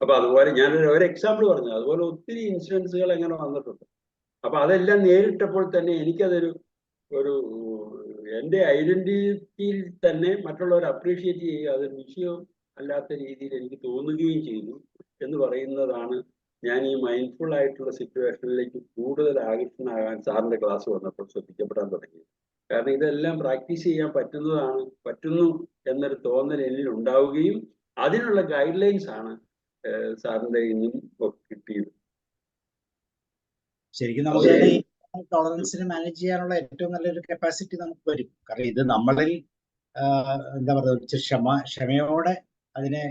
അപ്പൊ അതുപോലെ ഞാനൊരു എക്സാമ്പിൾ പറഞ്ഞു, അതുപോലെ ഒത്തിരി ഇൻസിഡൻസുകൾ എങ്ങനെ വന്നിട്ടുണ്ട്. അപ്പൊ അതെല്ലാം നേരിട്ടപ്പോൾ തന്നെ എനിക്കതൊരു എൻ്റെ ഐഡന്റിറ്റിയിൽ തന്നെ മറ്റുള്ളവർ അപ്രീഷിയേറ്റ് ചെയ്യുക അതൊരു വിഷയം അല്ലാത്ത രീതിയിൽ എനിക്ക് തോന്നുകയും ചെയ്തു എന്ന് പറയുന്നതാണ്. ഞാൻ ഈ മൈൻഡ്ഫുൾ ആയിട്ടുള്ള സിറ്റുവേഷനിലേക്ക് കൂടുതൽ ആകർഷണമാകാൻ സാറിന്റെ ക്ലാസ് വന്നപ്പോൾ ശ്രദ്ധിക്കപ്പെടാൻ തുടങ്ങി. കാരണം ഇതെല്ലാം പ്രാക്ടീസ് ചെയ്യാൻ പറ്റുന്നു എന്നൊരു തോന്നൽ എന്നിൽ ഉണ്ടാവുകയും അതിനുള്ള ഗൈഡ് ലൈൻസ് ആണ് സാറിന്റെ ഇന്നും കിട്ടിയത്. ശരിക്കും നമുക്ക് ഈ ടോളറൻസിനെ മാനേജ് ചെയ്യാനുള്ള ഏറ്റവും നല്ലൊരു കപ്പാസിറ്റി നമുക്ക് വരും. കാരണം ഇത് നമ്മളിൽ എന്താ പറയുക, ക്ഷമയോടെ അതിനെ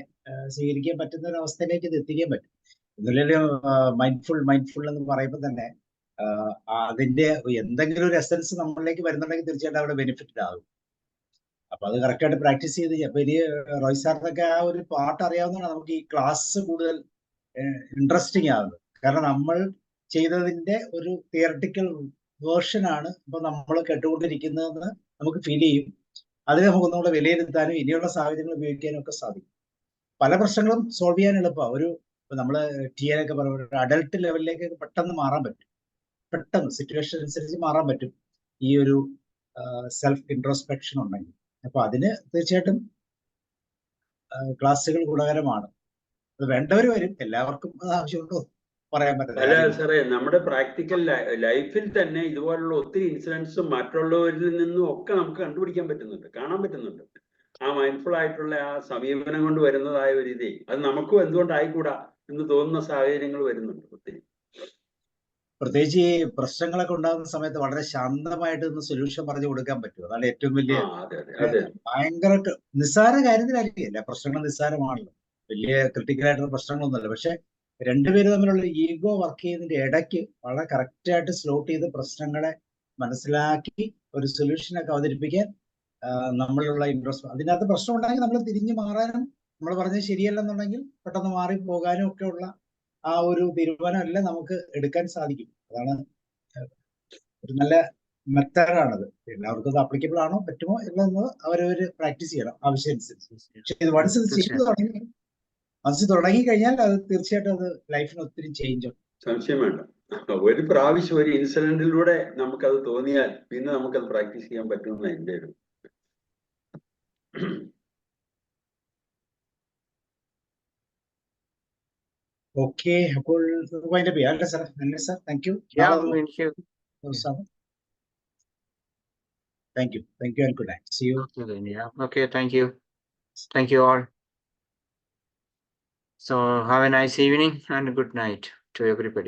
സ്വീകരിക്കാൻ പറ്റുന്ന ഒരു അവസ്ഥയിലേക്ക് ഇത് എത്തിക്കാൻ പറ്റും. ഇതിലൊരു മൈൻഡ്ഫുൾ എന്ന് പറയുമ്പോൾ തന്നെ അതിന്റെ എന്തെങ്കിലും ഒരു എസൻസ് നമ്മളിലേക്ക് വരുന്നുണ്ടെങ്കിൽ തീർച്ചയായിട്ടും അവിടെ ബെനിഫിറ്റ് ആകും. അപ്പൊ അത് കറക്റ്റായിട്ട് പ്രാക്ടീസ് ചെയ്ത് അപ്പൊ ഇനി റോയ് സാറിനൊക്കെ ആ ഒരു പാട്ട് അറിയാവുന്നതാണ് നമുക്ക് ഈ ക്ലാസ് കൂടുതൽ ഇൻട്രസ്റ്റിംഗ് ആകുന്നത്. കാരണം നമ്മൾ ചെയ്തതിന്റെ ഒരു തിയറട്ടിക്കൽ വേർഷനാണ് ഇപ്പൊ നമ്മൾ കേട്ടുകൊണ്ടിരിക്കുന്നതെന്ന് നമുക്ക് ഫീൽ ചെയ്യും. അതിനെ നമുക്ക് ഒന്നുകൂടെ വിലയിരുത്താനും ഇനിയുള്ള സാഹചര്യങ്ങൾ ഉപയോഗിക്കാനും ഒക്കെ സാധിക്കും. പല പ്രശ്നങ്ങളും സോൾവ് ചെയ്യാൻ എളുപ്പമാണ്. ഒരു നമ്മള് TN ഒക്കെ പറയുമ്പോൾ ഒരു അഡൽട്ട് ലെവലിലേക്ക് പെട്ടെന്ന് മാറാൻ പറ്റും. പെട്ടെന്ന് സിറ്റുവേഷൻ അനുസരിച്ച് മാറാൻ പറ്റും ഈ ഒരു സെൽഫ് ഇൻട്രോസ്പെക്ഷൻ ഉണ്ടെങ്കിൽ. അപ്പൊ അതിന് തീർച്ചയായിട്ടും ക്ലാസ്സുകൾ ഗുണകരമാണ്. അത് വേണ്ടവർ വരും, എല്ലാവർക്കും അത് ആവശ്യമുണ്ടോ പറയാൻ അല്ല പറ്റില്ല. സാറേ, നമ്മുടെ പ്രാക്ടിക്കൽ ലൈഫിൽ തന്നെ ഇതുപോലുള്ള ഒത്തിരി ഇൻസിഡൻസും മറ്റുള്ളവരിൽ നിന്നും ഒക്കെ നമുക്ക് കണ്ടുപിടിക്കാൻ പറ്റുന്നുണ്ട്, കാണാൻ പറ്റുന്നുണ്ട്. ആ മൈൻഡ്ഫുൾ ആയിട്ടുള്ള ആ സമീപനം കൊണ്ട് വരുന്നതായ ഒരു ഇതേ അത് നമുക്കും എന്തുകൊണ്ടായിക്കൂടാ എന്ന് തോന്നുന്ന സാഹചര്യങ്ങൾ വരുന്നുണ്ട് ഒത്തിരി. പ്രത്യേകിച്ച് ഈ പ്രശ്നങ്ങളൊക്കെ ഉണ്ടാകുന്ന സമയത്ത് വളരെ ശാന്തമായിട്ട് ഒന്ന് സൊല്യൂഷൻ പറഞ്ഞു കൊടുക്കാൻ പറ്റും. അതാണ് ഏറ്റവും വലിയ ഭയങ്കര നിസ്സാര കാര്യത്തിലായിരിക്കില്ല. പ്രശ്നങ്ങൾ നിസ്സാരമാണല്ലോ, വലിയ ക്രിട്ടിക്കലായിട്ടുള്ള പ്രശ്നങ്ങളൊന്നുമല്ല. പക്ഷെ രണ്ടുപേരും തമ്മിലുള്ള ഈഗോ വർക്ക് ചെയ്യുന്നതിന്റെ ഇടയ്ക്ക് വളരെ കറക്റ്റായിട്ട് സ്ലോട്ട് ചെയ്ത് പ്രശ്നങ്ങളെ മനസ്സിലാക്കി ഒരു സൊല്യൂഷനൊക്കെ അവതരിപ്പിക്കാൻ നമ്മളിലുള്ള ഇൻട്രസ്റ്റ്. അതിനകത്ത് പ്രശ്നം ഉണ്ടെങ്കിൽ നമ്മൾ തിരിഞ്ഞു മാറാനും, നമ്മൾ പറഞ്ഞത് ശരിയല്ലെന്നുണ്ടെങ്കിൽ പെട്ടെന്ന് മാറി പോകാനും ഒക്കെ ഉള്ള ആ ഒരു തീരുമാനം എല്ലാം നമുക്ക് എടുക്കാൻ സാധിക്കും. അതാണ് ഒരു നല്ല മെത്തേഡാണത്. എല്ലാവർക്കും അത് ആപ്ലിക്കബിൾ ആണോ പറ്റുമോ എന്നത് അവരവര് പ്രാക്ടീസ് ചെയ്യണം ആവശ്യമനുസരിച്ച്. പക്ഷെ ഇത് വൺസ് ഇത് ചെയ്തു തുടങ്ങി കഴിഞ്ഞാൽ അത് തീർച്ചയായിട്ടും അത് ലൈഫിന് ഒത്തിരി ചേഞ്ച്. സംശയം വേണ്ട. ഒരു പ്രാവശ്യം ഒരു ഇൻസിഡന്റിലൂടെ നമുക്കത് തോന്നിയാൽ പിന്നെ നമുക്കത് പ്രാക്ടീസ് ചെയ്യാൻ പറ്റുമെന്ന് എൻ്റെ ഒരു. ഓക്കെ, അപ്പോൾ വൈൻഡപ്പ് ചെയ്യാം അല്ലേ sir? Sir thank you. Thank you and good night. See you. Okay, thank you all. So have a nice evening and good night to everybody.